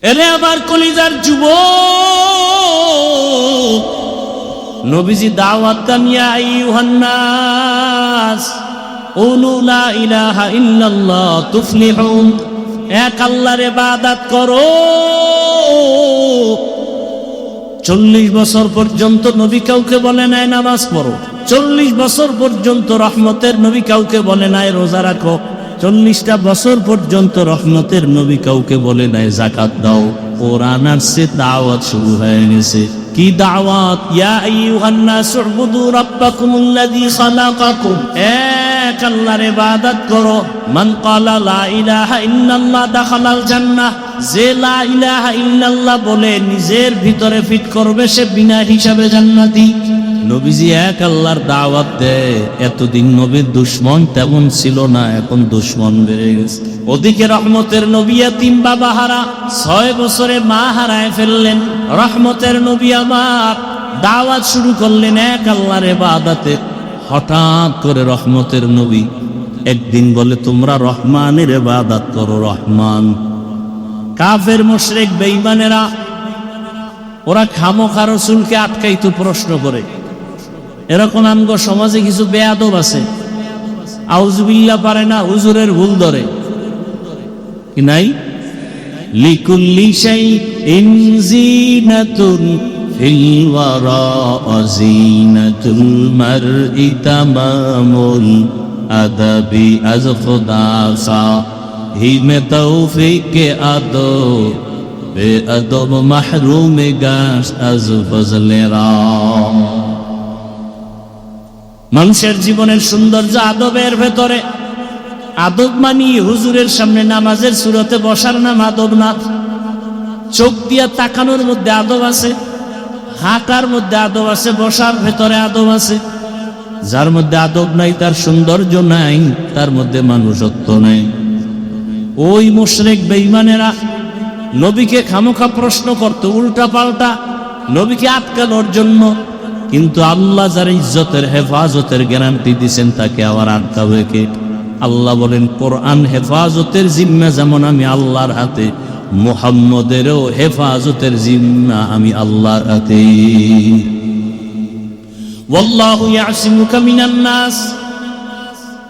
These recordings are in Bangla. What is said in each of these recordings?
এরে আমার কলিজার যুবক, নবীজি দাওয়াত দেন, ইয়া আইয়ুহান নাস কুলু লা ইলাহা ইল্লাল্লাহ তুফলিহুন, এক আল্লাহর ইবাদত করো। 40 বছর পর্যন্ত নবী কাউকে বলে নাই নামাজ পড়ো, 40 বছর পর্যন্ত রহমতের নবী কাউকে বলে নাই রোজা রাখো, 40টা বছর পর্যন্ত রহমতের নবী কাউকে বলে নাই যাকাত দাও। কোরআন আসছে, দাওয়াত শুরু হয়ে গেছে। কি দাওয়াত? ইয়া আইয়ুহান নাস উবুদু রাব্বাকুমুল্লাযী খালাকাকুম, এক আল্লাহর ইবাদত করো। মান ক্বালা লা ইলাহা ইল্লাল্লাহ দাখালাল জান্নাহ, যে লা ইলাহা ইল্লাল্লাহ বলে নিজের ভিতরে ফিট করবে সে বিনা হিসাবে জান্নাতি। নবীজি এক আল্লাহর দাওয়াত দেয়। এতদিন নবীর দুশ্মন তেমন ছিল না, এখন দুশ্মন বেড়ে গেছে। ওদিকে রহমতের নবী এতিম বাবা হারা, 6 বছরে মা হারায় ফেললেন। রহমতের নবী আমার দাওয়াত শুরু করলেন এক আল্লাহর ইবাদতে। হঠাৎ করে রহমতের নবী একদিন বলে, তোমরা রহমানের ইবাদত করো। রহমান। কাফের মুশরিক বেঈমানেরা ওরা খামোখা রাসূলকে আটকাইতো, প্রশ্ন করে। এরকম আমগো সমাজে কিছু বেয়াদব আছে, আউযুবিল্লাহ পারে না, হুজুরের ভুল ধরে কি নাই। লিকুল্লি শাইইন জিনাতুন ফিল ওয়ারা জিনাতুল মারই তামামুল আদাবি আজ খুদা সা হি মে তৌফিক আদো বে আদব মাহরুম গাশ আজ ফজলেরা। মানুষের জীবনের সৌন্দর্য আদবের ভেতরে। আদব মানি হুজুরের সামনে নামাজের সুরতে বসার নাম আদব না। চোখ দিয়া তাকানোর মধ্যে আদব আছে, হাঁটার মধ্যে আদব আছে, বসার ভেতরে আদব আছে। যার মধ্যে আদব নাই তার সৌন্দর্য নাই, তার মধ্যে মানুষত্ব নাই। ওই মুশরিক বেঈমানেরা নবীকে খামোখা প্রশ্ন করত উল্টা পাল্টা, নবীকে আটকানোর জন্য। কিন্তু আল্লাহ যার ইজ্জতের হেফাজতের গ্যারান্টি দিয়েছেন তাকে আবার আটকাবে কে? আল্লাহ বলেন, কোরআন হেফাজতের জিম্মা যেমন আমি আল্লাহর হাতে, মুহাম্মদেরও হেফাজতের জিম্মা আমি আল্লাহর হাতে। ওয়াল্লাহু ইয়াসিমুকা মিনান নাস,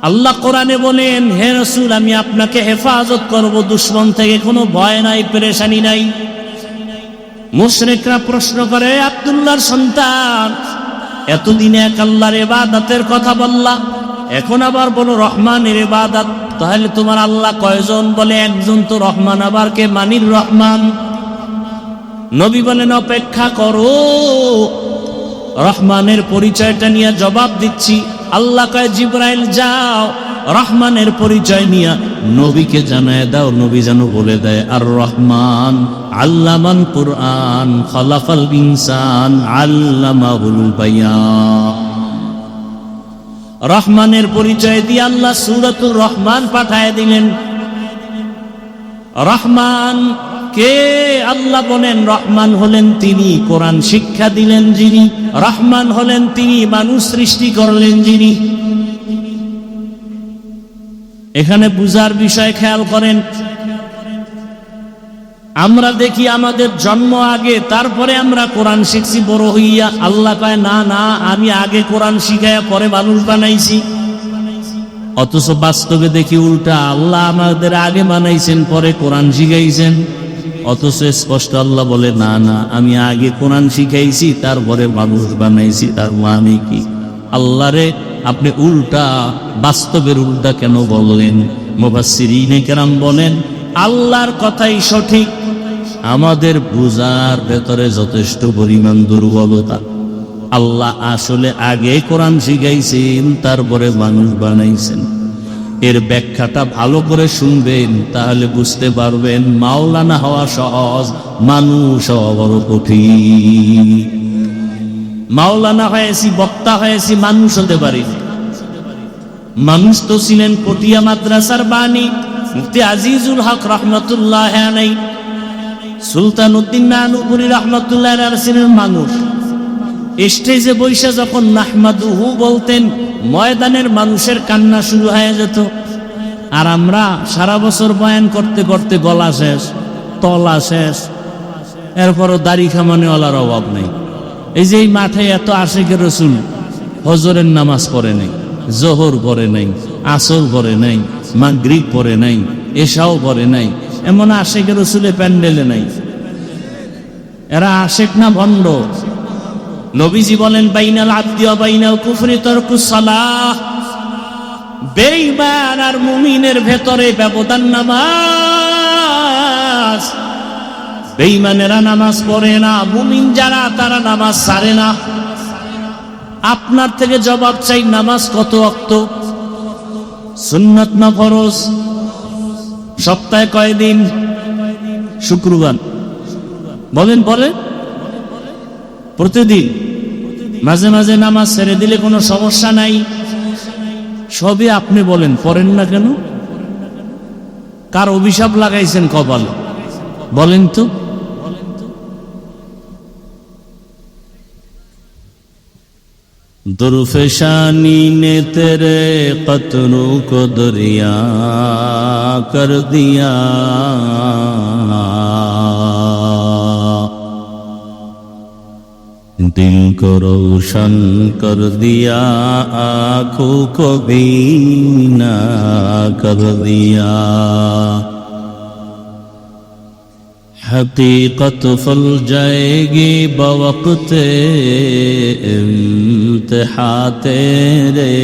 আল্লাহ কোরআনে বলেন, হে রাসূল আমি আপনাকে হেফাজত করব, দুশমন থেকে কোনো ভয় নাই, পেরেশানি নাই। মুশরিকরা প্রশ্ন করে, আব্দুল্লাহর সন্তান, এতদিন এক আল্লাহর ইবাদতের কথা বললা, এখন আবার বলো রহমানের ইবাদত, তাহলে তোমার আল্লাহ কয়জন? বলে একজন। তো রহমান আবার কে? মানির রহমান। নবী বলেন, অপেক্ষা করো, রহমানের পরিচয়টা নিয়ে জবাব দিচ্ছি। আল্লাহ কয়, জিবরাইল যাও রহমানের পরিচয় নিয়ে নবীকে জানায় দাও। নবী যেন বলে দেয়, আর রহমান আল্লামান কুরআন খালাকাল ইনসান আল্লামাহুল বায়ান। রহমানের পরিচয় দিয়ে আল্লাহ সূরাতুর রহমান পাঠায় দিলেন। রহমান কে? আল্লাহ বলেন, রহমান হলেন তিনি, কোরআন শিক্ষা দিলেন যিনি। রহমান হলেন তিনি, মানুষ সৃষ্টি করলেন যিনি। এখানে বুঝার বিষয় খেয়াল করেন। আমরা দেখি আমাদের জন্ম আগে, তারপরে আমরা কোরআন শিখছি বড় হইয়া। আল্লাহ কয়, না না, আমি আগে কোরআন শিখাইয়া পরে মানুষ বানাইছি। অথচ বাস্তবে দেখি উল্টা, আল্লাহ আমাদের আগে বানাইছেন পরে কোরআন শিখাইছেন। অথচ স্পষ্ট আল্লাহ বলে, না না, আমি আগে কোরআন শিখাইছি তারপরে মানুষ বানাইছি। তার মানে কি? আল্লাহরে আপনি উল্টা, বাস্তবের উল্টা কেন বললেন? মুফাসসিরিনে কেরাম বলেন, আল্লাহর কথাই সঠিক, আমাদের বুঝার ভেতরে যথেষ্ট পরিমাণ দুর্বলতা। আল্লাহ আসলে আগে কোরআন শিখাইছেন তারপরে মানুষ বানাইছেন। এর ব্যাখ্যাটা ভালো করে শুনবেন, তাহলে বুঝতে পারবেন মাওলানা হওয়া সহজ, মানুষ হওয়া বড় কঠিন। মাওলানা হয়েছি, বক্তা হয়েছি, মানুষ হতে পারি। মানুষ তো ছিলেন পটিয়া মাদ্রাসার বাণী মুফতি আজিজুল হক রহমতুল্লাহ আলাইহি, সুলতান উদ্দিন নানুপুরি রহমতুল্লাহ আলাইহি ছিলেন মানুষ। স্টেজে বৈশা যখন নাহমাদুহু বলতেন, ময়দানের মানুষের কান্না শুরু হয়ে যেত। আর আমরা সারা বছর বয়ান করতে করতে গলা শেষ, তলা শেষ, এরপরও দাড়ি খামানেওয়ালার অভাব নেই। এই যে এই মাঠে এত আশিকের রসুল হজরের নামাজ পড়ে নেই, জোহর পড়ে নাই, আসর পড়ে নাই, মাগরিব পড়ে নাই, এশাও পড়ে নাই, এমন আশিকের রসুলে প্যান্ডেলে নাই। এরা আশিক না ভণ্ড? নবীজি বলেন বাইনাল আবদি ওয়া বাইনাল কুফরি তারকুস সালাহ। বেঈমান আর মুমিনের ভেতরে ব্যবধান নামাজ। বেঈমানেরা নামাজ পড়ে না, মুমিন যারা তারা নামাজ ছাড়ে না। আপনার থেকে জবাব চাই, নামাজ কত ওয়াক্ত? সুন্নাত না ফরজ? সপ্তাহে কয়দিন? শুক্রবার বলেন, পরে প্রতিদিন। মাঝে মাঝে নামাজ ছেড়ে দিলে কোনো সমস্যা নাই, সবই আপনি বলেন, পড়েন না কেন? কার অভিশাপ লাগাইছেন কপাল বলেন তো? दुर्फशानी ने तेरे कतरों को दरिया कर दिया, दिल को रोशन कर दिया, आँखों को बीना कर दिया। हकीकत फल जाएगी बवक़्ते इम्तिहा तेरे,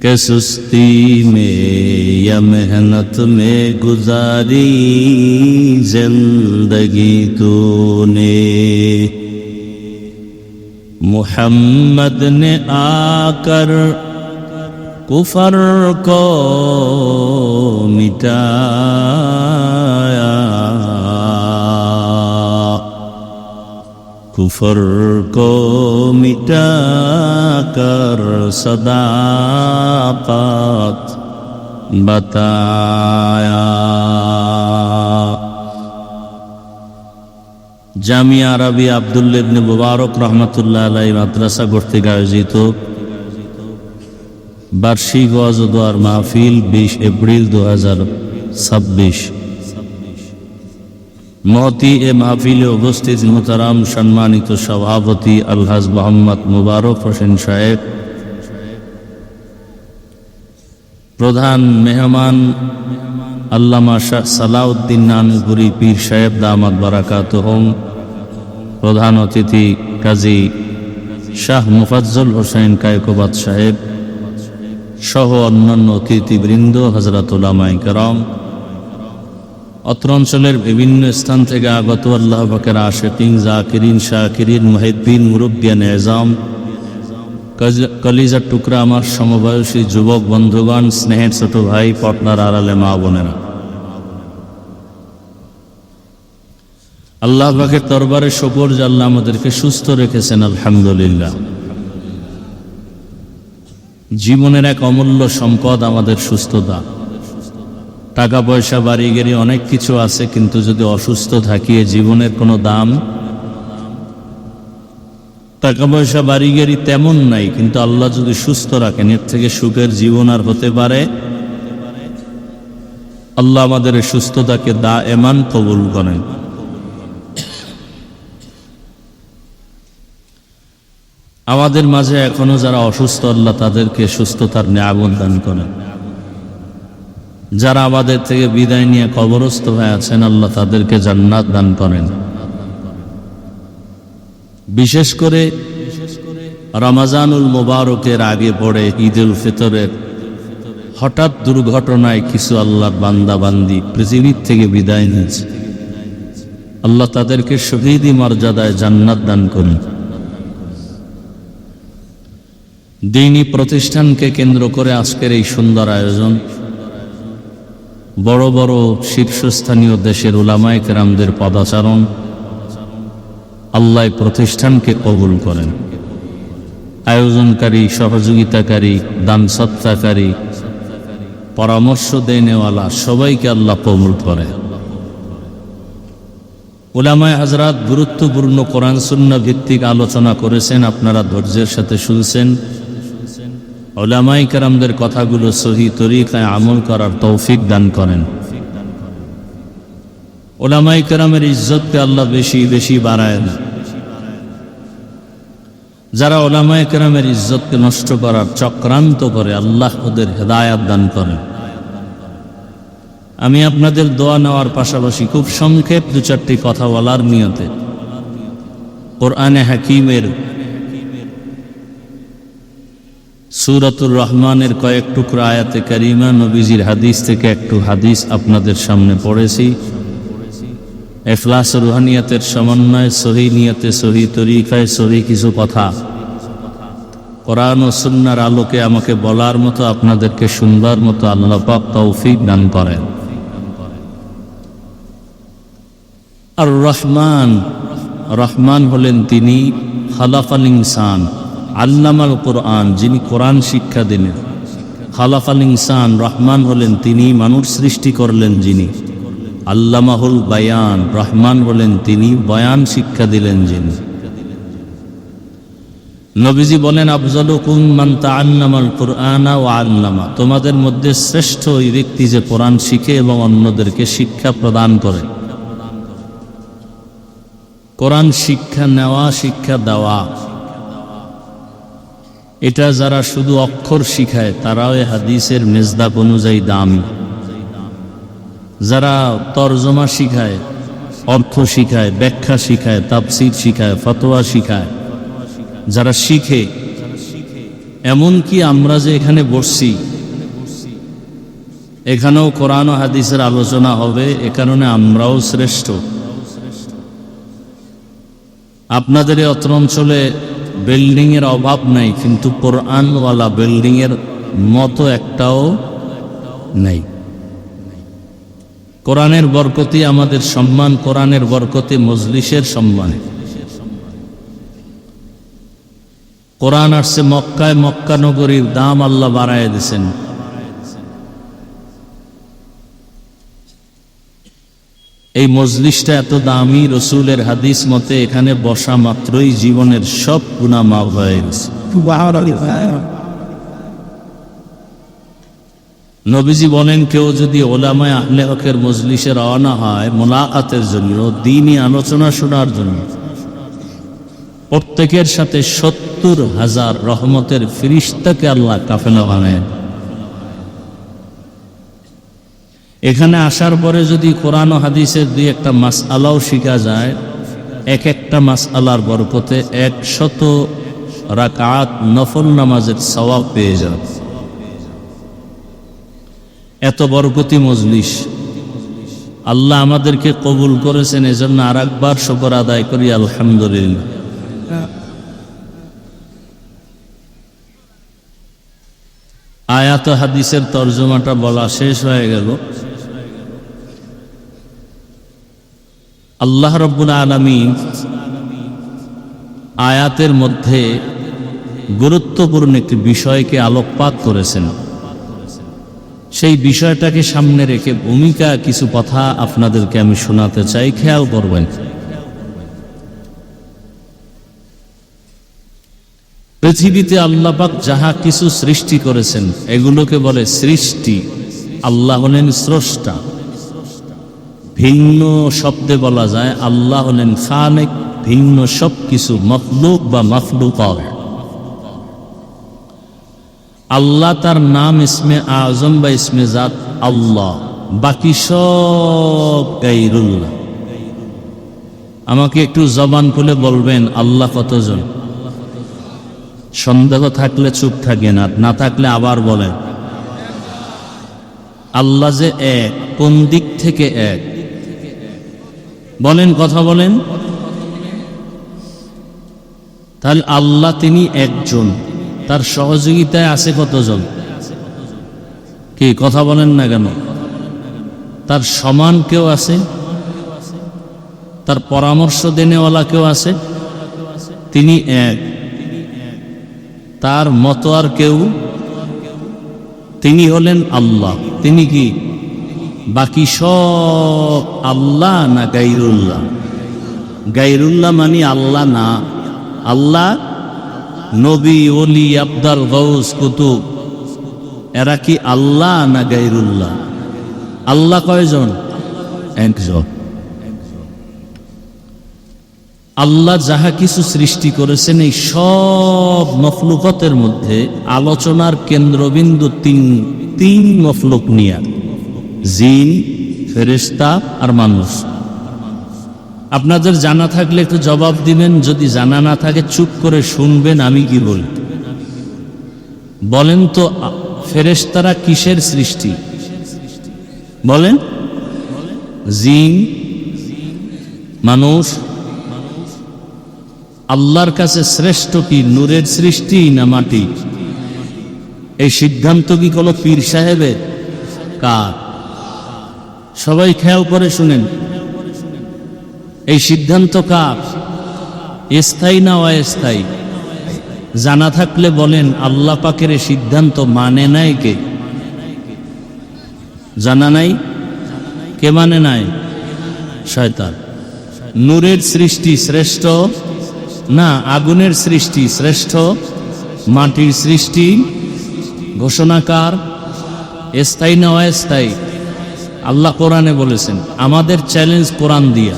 के सुस्ती में या मेहनत में गुजारी जिंदगी तूने। मुहम्मद ने आकर कुफर को मिटाया, कुफर को मिटाकर सदाकत बताया। জামিয়া আরবি আব্দুল্লাহ ইবনে মুবারক রহমাতুল্লাহ আলাইহি মাদ্রাসা কর্তৃক আয়োজিত বার্ষিক ওয়াজ ও দোয়ার মাহফিল 20 এপ্রিল 2026। মহতি এ মাহফিলে উপস্থিত মুহতারাম সম্মানিত সভাপতি আলহাজ মোহাম্মদ মুবারক হোসেন সাহেব, প্রধান মেহমান আল্লামা শাহ সালাউদ্দিন নানুপুরি পীর সাহেব দামাত বারাকাতুহুম, প্রধান অতিথি কাজী শাহ মুফাজ্জল হোসেন কায়কোবাদ সাহেব সহ অন্যান্য অতিথিবৃন্দ, হযরত উলামায়ে কেরাম, অত্র অঞ্চলের বিভিন্ন স্থান থেকে আগত আল্লাহ পাকের আশিকিন, জাকিরিন, শাকিরিন, মুহিব্বিন, মুরব্বিয়ান এজাম, কলিজার টুকরা আমার সমবয়সী যুবক বন্ধুগণ, স্নেহের ছোট ভাই, পটনার আড়ালে মা বোনেরা, আল্লাহ পাকের দরবারে শুকর যে আল্লাহ আমাদেরকে সুস্থ রেখেছেন, আলহামদুলিল্লাহ। জীবনের এক অমূল্য সম্পদ আমাদের সুস্থতা। টাকা পয়সা বাড়ি গাড়ি অনেক কিছু আছে, কিন্তু যদি অসুস্থ থাকি জীবনের কোনো দাম। টাকা পয়সা বাড়ি গাড়ি তেমন নাই, কিন্তু আল্লাহ যদি সুস্থ রাখেন এর থেকে সুখের জীবন আর হতে পারে? আল্লাহ আমাদের সুস্থতাকে দায়েমান কবুল করেন। আমাদের মাঝে এখনো যারা অসুস্থ, আল্লাহ তাদেরকে সুস্থতার নিয়ামত দান করেন। যারা আমাদের থেকে বিদায় নিয়ে কবরস্থ হয়ে আছেন, আল্লাহ তাদেরকে জান্নাত দান করেন। বিশেষ করে রমজানুল মুবারকের আগে পড়ে ঈদুল ফিতরের হঠাৎ দুর্ঘটনায় কিছু আল্লাহর বান্দা বান্দি পৃথিবীর থেকে বিদায় নিয়েছে, আল্লাহ তাদেরকে শহীদি মর্যাদায় জান্নাত দান করেন। দ্বীনি প্রতিষ্ঠানকে কেন্দ্র করে আজকের এই সুন্দর আয়োজন, বড় বড় শীর্ষস্থানীয় দেশের উলামায়ে কেরামদের পদাচারণ, আল্লাহ প্রতিষ্ঠানকে কবুল করেন। আয়োজনকারী, সহযোগিতাকারী, দান সৎকারী, পরামর্শ দেনেওয়ালা সবাইকে আল্লাহ কবুল করেন। উলামায়ে হযরত গুরুত্বপূর্ণ কোরআন সুন্নাহ ভিত্তিক আলোচনা করেছেন, আপনারা ধৈর্যের সাথে শুনছেন। উলামায়ে কেরামদের কথাগুলো সহি তরিকায় আমল করার তৌফিক দান করেন। ওলামায়ে কেরামের ইজ্জতকে আল্লাহ বেশি বেশি বাড়ায় না। যারা ওলামায়ে কেরামের ইজ্জতকে নষ্ট করার চক্রান্ত করে আল্লাহ ওদের হেদায়াত দান করেন। আমি আপনাদের দোয়া নেওয়ার পাশাপাশি খুব সংক্ষেপ দু চারটি কথা বলার নিয়তে কোরআনে হাকিমের সূরাতুর রহমানের কয়েক টুকরা আয়াতে কারিমা, নবীজির হাদিস থেকে একটু হাদিস আপনাদের সামনে পড়েছি। ইখলাস ও রুহানিয়াতের সমন্বয়ে সহি নিয়তে, সহি তরিকায়, সহি কিছু কথা কোরআন ও সুন্নাহর আলোকে আমাকে বলার মতো, আপনাদেরকে শুনবার মতো আল্লাহ পাক তৌফিক দান করেন। আর রহমান, রহমান হলেন তিনি খালাকাল ইনসান আল্লামাল কোরআন, যিনি কোরআন শিক্ষা দিলেন। খালাকাল ইনসান, রহমান হলেন তিনি মানুষ সৃষ্টি করলেন যিনি। আল্লামাহুল বায়ান, রহমান হলেন তিনি বয়ান শিক্ষা দিলেন যিনি। নবীজি বলেন আফজালুকুম মান তাআল্লামাল কুরআনা ওয়া আল্লামা, তোমাদের মধ্যে শ্রেষ্ঠ ওই ব্যক্তি যে কোরআন শিখে এবং অন্যদেরকে শিক্ষা প্রদান করে। কোরআন শিক্ষা নেওয়া, শিক্ষা দেওয়া, এটা যারা শুধু অক্ষর শিখায় তারাও এই হাদিসের মেজদাক অনুযায়ী দামি। যারা তরজমা শিখায়, অর্থ শিখায়, ব্যাখ্যা শিখায়, তাফসীর শিখায়, ফতোয়া শিখায়, যারা শিখে, এমনকি আমরা যে এখানে বসছি এখানেও কোরআন ও হাদিসের আলোচনা হবে, এ কারণে আমরাও শ্রেষ্ঠ। আপনাদের এই অত্র অঞ্চলে বিল্ডিংয়ের অভাব নাই, কিন্তু কোরআনওয়ালা বিল্ডিংয়ের মতো একটাও নেই। কোরআনের বরকতি আমাদের সম্মান, কোরআনের বরকতি মজলিসের সম্মান। কোরআন আসছে মক্কায়, মক্কা নগরীর দাম আল্লাহ বাড়ায় দিয়েছেন। এই মজলিসটা এত দামি, রসুলের হাদিস মতে এখানে বসা মাত্রই জীবনের সব গুনাহ মাফ হয়ে গেছে। নবীজি বলেন কেউ যদি ওলামায়ে আহলে হকের মজলিসে রওনা হয় মুলাকাতের জন্য, দ্বীনি আলোচনা শোনার জন্য, প্রত্যেকের সাথে ৭০,০০০ রহমতের ফেরেশতাকে আল্লাহ কাফেলা বানায়। এখানে আসার পরে যদি কোরআন ও হাদিসের দুই একটা মাসআলাও শিখা যায়, এক একটা মাসআলার বরকতে ১০০ রাকাত নফল নামাজের সওয়াব পেয়ে যাবে। এত বরকতি মজলিস আল্লাহ আমাদেরকে কবুল করেছেন, এজন্য আর একবার শুকর আদায় করি আলহামদুলিল্লাহ। আয়াত হাদিসের তরজমাটা বলা শেষ হয়ে গেল। আল্লাহ রাব্বুল আলামিন আয়াতের মধ্যে গুরুত্বপূর্ণ একটি বিষয়কে আলোকপাত করেছেন। সেই বিষয়টাকে সামনে রেখে ভূমিকা কিছু কথা আপনাদেরকে আমি শোনাতে চাই, খেয়াল করবেন। পৃথিবীতে আল্লাহ পাক যাহা কিছু সৃষ্টি করেছেন এগুলোকে বলে সৃষ্টি। আল্লাহ হলেন স্রষ্টা। ভিন্ন শব্দে বলা যায় আল্লাহ হলেন খালেক, ভিন্ন সব কিছু মখলুক বা মাখলুকাত। আল্লাহ তার নাম ইসমে আজম বা ইসমে জাত আল্লাহ, বাকি সব গায়রুল্লাহ। আমাকে একটু জবান খুলে বলবেন আল্লাহ কতজন? সন্দেহ থাকলে চুপ থাকেন, আর না থাকলে আবার বলেন। আল্লাহ যে এক, কোন দিক থেকে এক বলেন, কথা বলেন। তাহলে আল্লাহ তিনি একজন, তার সহযোগিতায় আছে কতজন? কি কথা বলেন না কেন? তার সমান কেউ আছে? তার পরামর্শ দেনেওয়ালা কেউ আছে? তিনি এক, তার মতো আর কেউ? তিনি হলেন আল্লাহ। তিনি কি বাকি সব আল্লাহ না গায়রুল্লাহ? গায়রুল্লাহ মানে আল্লাহ না। আল্লাহ নবী, ওলি, আবদাল, গৌস, কুতুব এরা কি আল্লাহ না গায়রুল্লাহ? আল্লাহ কয়জন? একজন। আল্লাহ যাহা কিছু সৃষ্টি করেছেন এই সব মখলুকতের মধ্যে আলোচনার কেন্দ্রবিন্দু তিন মখলুক নিয়া, জিন, ফেরেশতা আর মানুষ। আপনাদের জানা থাকলে একটু জবাব দিবেন, যদি জানা না থাকে চুপ করে শুনবেন আমি কি বলি। বলেন তো ফেরেশতারা কিসের সৃষ্টি? বলেন। জিন, মানুষ। আল্লাহর কাছে শ্রেষ্ঠ কি, নূরের সৃষ্টি না মাটি? এই সিদ্ধান্ত কি কোনো পীর সাহেবের? কার? সবাই খেয়াল করে শুনেন, এই সিদ্ধান্ত কার? স্থায়ী না অস্থায়ী? জানা থাকলে বলেন আল্লাহ পাকের এই সিদ্ধান্ত মানে নাই কে? জানা নাই? কে মানে নাই? শয়তান। নূরের সৃষ্টি শ্রেষ্ঠ না আগুনের সৃষ্টি শ্রেষ্ঠ? মাটির সৃষ্টি ঘোষণাকার? স্থায়ী না অস্থায়ী? আল্লাহ কোরআনে বলেছেন। আমাদের চ্যালেঞ্জ কোরআন দিয়া।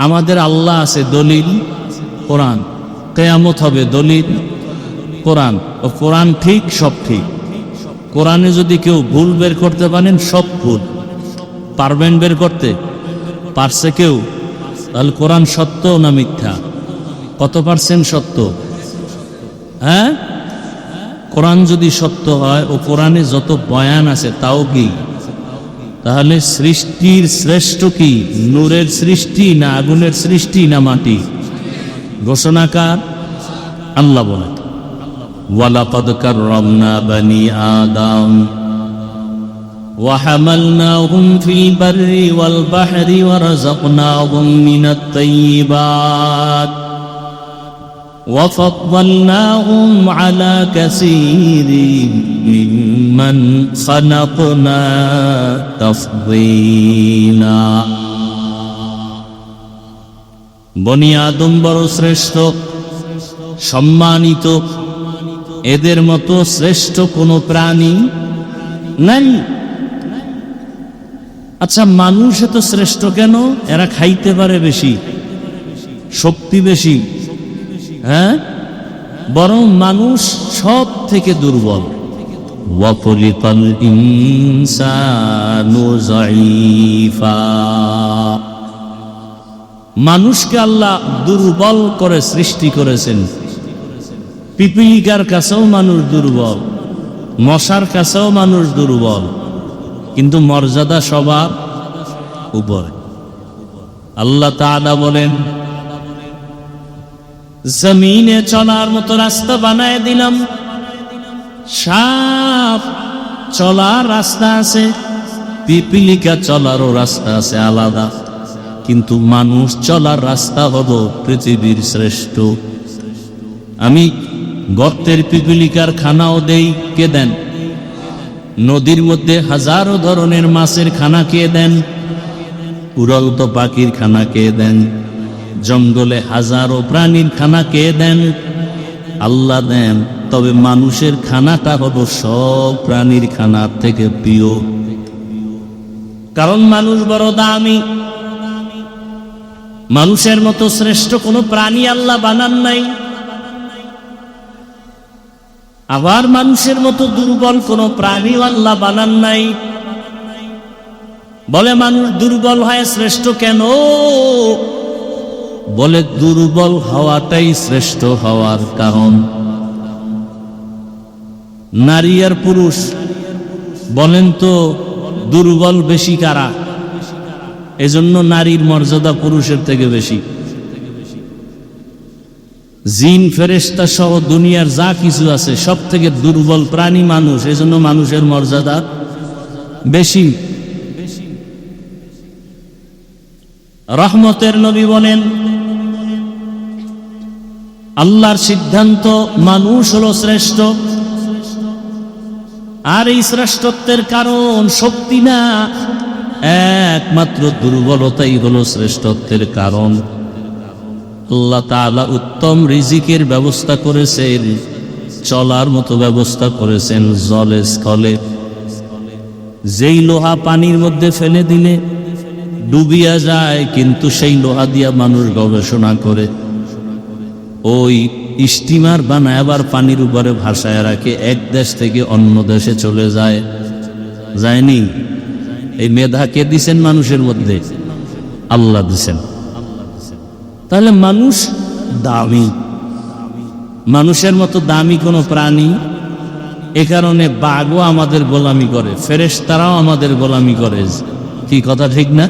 আমাদের আল্লাহ আছে, দলিল কোরআন। কিয়ামত হবে, দলিল কোরআন। ও কোরআন ঠিক, সব ঠিক। কোরআনে যদি কেউ ভুল বের করতে পারেন, সব ভুল। পারবেন বের করতে? পারছে কেউ? তাহলে কোরআন সত্য না মিথ্যা? কত পার্সেন্ট সত্য? হ্যাঁ, কোরআন যদি সত্য হয় ও কোরআনে যত বয়ান আছে তাও কি? তাহলে সৃষ্টির শ্রেষ্ঠ কি, নূরের সৃষ্টি না আগুনের সৃষ্টি না মাটি? ঘোষণাকার আল্লাহ বলেন, ওয়ালাকাদ কাররামনা বানি আদম وحملناهم في البر والبحر ورزقناهم من الطيبات وفضلناهم على كثير ممن خلقنا تفضيلا। বনি আদম বড় শ্রেষ্ঠ, সম্মানিত। এদের মতো শ্রেষ্ঠ কোনো প্রাণী নাই। আচ্ছা, মানুষ এত শ্রেষ্ঠ কেন? এরা খাইতে পারে বেশি, শক্তি বেশি। হ্যাঁ, বরং মানুষ সব থেকে দুর্বল। ওয়াকুলিকাল ইনসানু যায়ীফা। মানুষকে আল্লাহ দুর্বল করে সৃষ্টি করেছেন। পিপিলিকার কাছেও মানুষ দুর্বল, মশার কাছেও মানুষ দুর্বল, কিন্তু মর্যাদা সবার উপরে। আল্লাহ তাআলা বলেন, জমিনে চলার মতো রাস্তা বানায় দিলাম। সাপ চলার রাস্তা আছে, পিপিলিকা চলারও রাস্তা আছে আলাদা, কিন্তু মানুষ চলার রাস্তা হলো পৃথিবীর শ্রেষ্ঠ। আমি গর্তের পিপিলিকার খানাও দেই, কে দেন? নদীর মধ্যে হাজারো ধরনের মাছের খানা কে দেন? উড়ন্ত পাখির খানা কে দেন? জঙ্গলে হাজারো প্রাণীর খানা কে দেন? আল্লাহ দেন। তবে মানুষের খানাটা হলো সব প্রাণীর খানার থেকে প্রিয়, কারণ মানুষ বড় দামি। মানুষের মতো শ্রেষ্ঠ কোনো প্রাণী আল্লাহ বানান নাই। আবার মানুষের মতো দুর্বল কোনো প্রাণী আল্লাহ বানান নাই। বলে মানুষ দুর্বল হয় শ্রেষ্ঠ কেন? বলে দুর্বল হওয়াটাই শ্রেষ্ঠ হওয়ার কারণ। নারী আর পুরুষ, বলেন তো দুর্বল বেশি কারা? এজন্য নারীর মর্যাদা পুরুষের থেকে বেশি। জিন ফেরেশতা সহ দুনিয়ার যা কিছু আছে সব থেকে দুর্বল প্রাণী মানুষ, এজন্য মানুষের মর্যাদা বেশি। রহমতের নবী বলেন, আল্লাহর সিদ্ধান্ত মানুষ হলো শ্রেষ্ঠ। আর এই শ্রেষ্ঠত্বের কারণ শক্তি না, একমাত্র দুর্বলতাই হলো শ্রেষ্ঠত্বের কারণ। আল্লাহ তাআলা উত্তম রিজিকের ব্যবস্থা করেছেন, চলার মতো ব্যবস্থা করেছেন জলে স্থলে। যেই লোহা পানির মধ্যে ফেলে দিলে ডুবিয়া যায়, কিন্তু সেই লোহা দিয়া মানুষ গবেষণা করে ওই স্টিমার বানায় আবার পানির উপরে ভাসায় রাখে, এক দেশ থেকে অন্য দেশে চলে যায়। যায়নি? এই মেধা কে দিছেন মানুষের মধ্যে? আল্লাহ দিছেন। তাহলে মানুষ দামি, মানুষের মতো দামি কোনো প্রাণী। এ কারণে বাঘও আমাদের গোলামি করে, ফেরেশতারাও আমাদের গোলামি করে। কি কথা ঠিক না?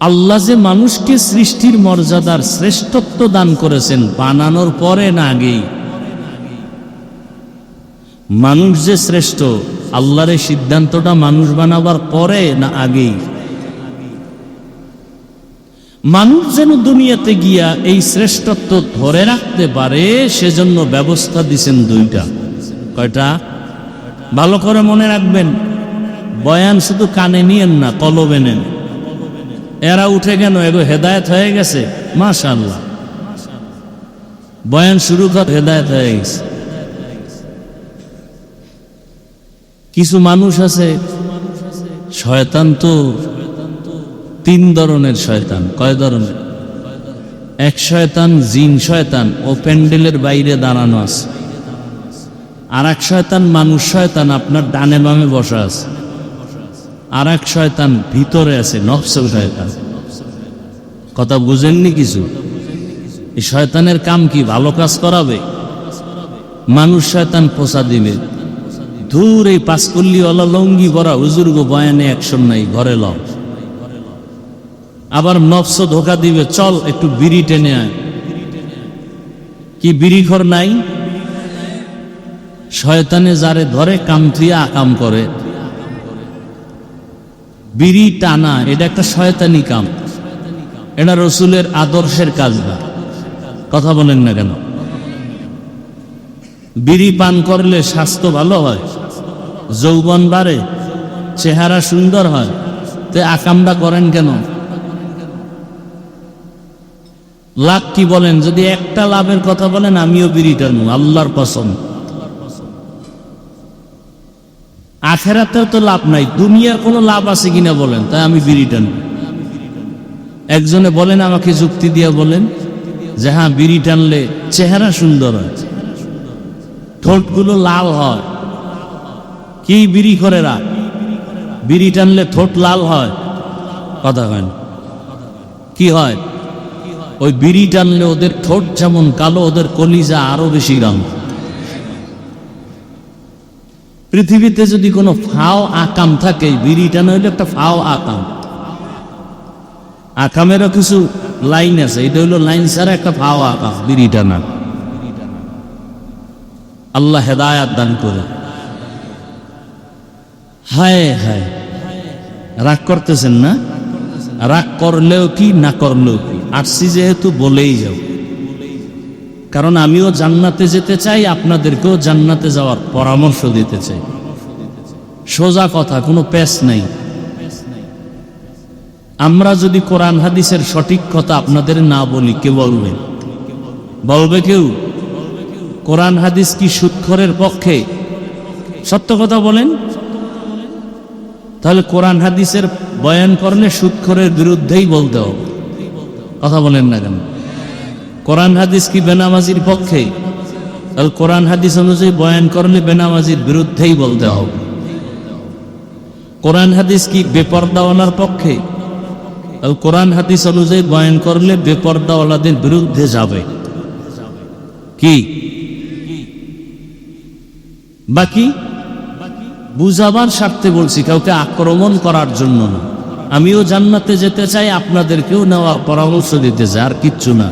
আল্লাহ যে মানুষকে সৃষ্টির মর্যাদার শ্রেষ্ঠত্ব দান করেছেন, বানানোর পরে না আগেই। মানুষ যে শ্রেষ্ঠ, আল্লাহর এই সিদ্ধান্তটা মানুষ বানাবার পরে না আগেই? মানুষ যেন দুনিয়াতে গিয়া এই শ্রেষ্ঠত্ব ধরে রাখতে পারে, সেজন্য ব্যবস্থা দিছেন দুইটা। কয়টা? ভালো করে মনে রাখবেন। বয়ান শুধু কানে নিয়েন না, কলবে নেন। এরা উঠে কেন? এগো হেদায়েত হয়ে গেছে, মাশাআল্লাহ। বয়ান শুরু কর, হেদায়েত হয়ে গেছে। কিছু মানুষ আছে, শয়তান তো তিন ধরনের শয়তান। কয় ধরনের? এক শয়তান জিন শয়তান, ও প্যান্ডেলের বাইরে দাঁড়ানো আছে। আর এক শয়তান মানুষ শয়তান, আপনার ডানে বামে বসা আছে। আর এক শয়তান ভিতরে আছে, নফস শয়তান। কথা বুঝেননি কিছু? এই শয়তানের কাম কি? ভালো কাজ করাবে। মানুষ শয়তান পোষা দিবে, দূর এই পাঁচকল্লিওয়ালা লঙ্গি ভরা হুজুর্গ বয়ানে অ্যাকশন নাই, ঘরে লও। আবার নফস ধোকা দিবে, চল একটু বিড়ি টেনে আয়। কি বিড়িখর নাই? শয়তানে যারে ধরে কামত্রিয়া আকাম করে। বিড়ি টানা এটা একটা শয়তানি কাম, এটা রসুলের আদর্শের কাজ না। কথা বলেন না কেন? বিড়ি পান করলে স্বাস্থ্য ভালো হয়, যৌবন বাড়ে, চেহারা সুন্দর হয়, তে আকামটা করেন কেন? লাভ কি বলেন? যদি একটা লাভের কথা বলেন, আমিও বিড়ি টানবো, আল্লাহর কসম। আখেরাতেও তো লাভ নাই, দুনিয়ার কোনো লাভ আছে কিনা বলেন, তাই আমি বিড়ি টানবো। একজনে বলেন, আমাকে যুক্তি দিয়ে বলেন যে হ্যাঁ, বিড়ি টানলে চেহারা সুন্দর হয়, ঠোঁটগুলো লাল হয়। কি বিড়ি করে রা? বিড়ি টানলে ঠোঁট লাল হয়? কথা হয় না। কি হয়? ওই বিড়ি টানলে ওদের ঠোঁট যেমন কালো, ওদের কলিজা আরো বেশি রং। পৃথিবীতে যদি কোনো ফাও আকাম থাকে, বিড়ি টানা হইলে একটা ফাও আকাম। আকামেরও কিছু লাইন আছে, এটা হইলো লাইন ছাড়া একটা ফাও আকাম, বিড়ি টানা। আল্লাহ হেদায়াত দান করে। হায় হায়, রাগ করতেছেন না? রাগ করলেও কি, না করলেও কি, আসছি যেহেতু বলেই যাও। কারণ আমিও জান্নাতে যেতে চাই, আপনাদেরকেও জান্নাতে যাওয়ার পরামর্শ দিতে চাই। সোজা কথা, কোনো পেশ নেই। আমরা যদি কোরআন হাদিসের সঠিক কথা আপনাদের না বলি, কে বলবে? বলবে কেউ? কোরআন হাদিস কি সুদখোরের পক্ষে? সত্য কথা বলেন। তাহলে কোরআন হাদিসের বয়ান করলে সুদখোরের বিরুদ্ধেই বলতে হবে। কথা বলেন না কেন? কোরআন হাদিস কি বেনামাজির পক্ষে? তাহলে কোরআন হাদিস অনুযায়ী বয়ান করলে বেনামাজির বিরুদ্ধেই বলতে হবে। কোরআন হাদিস কি বেপর্দাওয়ালার পক্ষে? তাহলে কোরআন হাদিস অনুযায়ী বয়ান করলে বেপর্দাওয়ালাদের বিরুদ্ধে যাবে। কি বাকি? বুঝাবার স্বার্থে বলছি, কাউকে আক্রমণ করার জন্য না। আমিও জান্নাতে যেতে চাই, আপনাদেরকেও নেওয়া পরামর্শ দিতে চাই, আর কিচ্ছু না।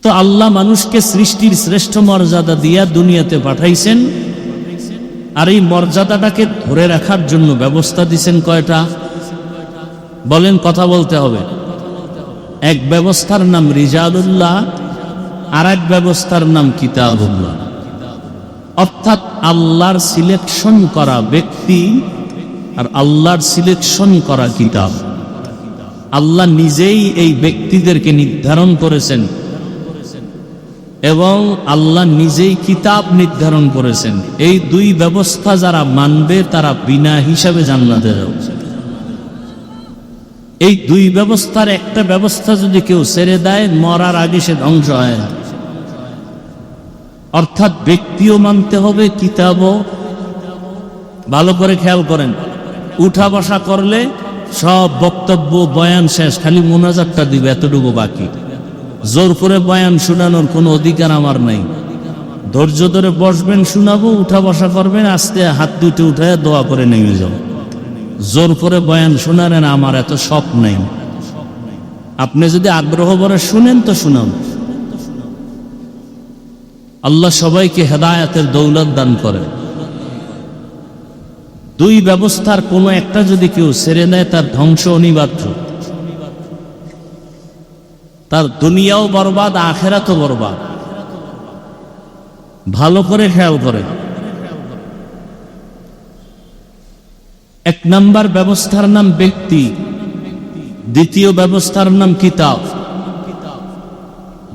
তো আল্লাহ মানুষকে সৃষ্টির শ্রেষ্ঠ মর্যাদা দিয়া দুনিয়াতে পাঠাইছেন, আর এই মর্যাদাটাকে ধরে রাখার জন্য ব্যবস্থা দিছেন কয়টা? বলেন, কথা বলতে হবে। এক ব্যবস্থার নাম রিজালুল্লাহ, আর এক ব্যবস্থার নাম কিতাবুল্লাহ। অর্থাৎ আল্লাহর সিলেকশন করা ব্যক্তি আর আল্লাহর সিলেকশন করা কিতাব। আল্লাহ নিজেই এই ব্যক্তিদেরকে নির্ধারণ করেছেন এবং আল্লাহ নিজেই কিতাব নির্ধারণ করেছেন এই দুই ব্যবস্থা যারা মানবে তারা বিনা হিসাবে জান্নাতে যাবে। এই দুই ব্যবস্থার একটা ব্যবস্থা যদি কেউ ছেড়ে দেয় মরার আগে সে ধ্বংস হয় না। অর্থাৎ ব্যক্তিও মানতে হবে, কিতাবও। ভালো করে খেয়াল করেন, উঠা বসা করলে সব বক্তব্য বয়ান শেষ, খালি মোনাজাতটা দিবে, এতটুকু বাকি। জোর করে বয়ান শোনানোর কোনো অধিকার আমার নাই। ধৈর্য ধরে বসবেন, শোনাবো, উঠা বসা করবেন, আস্তে হাত দুটো উঠায় দোয়া করে নেমে যাও। জোর করে বয়ান শোনারেন আমার এত শখ নেই। আপনি যদি আগ্রহ ভরে শুনেন তো শুনান। আল্লাহ সবাইকে হেদায়েতের দৌলত দান করে। দুই ব্যবস্থার কোনো একটা যদি কেউ ছেড়ে দেয় তার ধ্বংস অনিবার্য। তার দুনিয়াও বরবাদ, আখেরাতও বরবাদ। ভালো করে খেয়াল করে। এক নাম্বার ব্যবস্থার নাম ব্যক্তি, দ্বিতীয় ব্যবস্থার নাম কিতাব।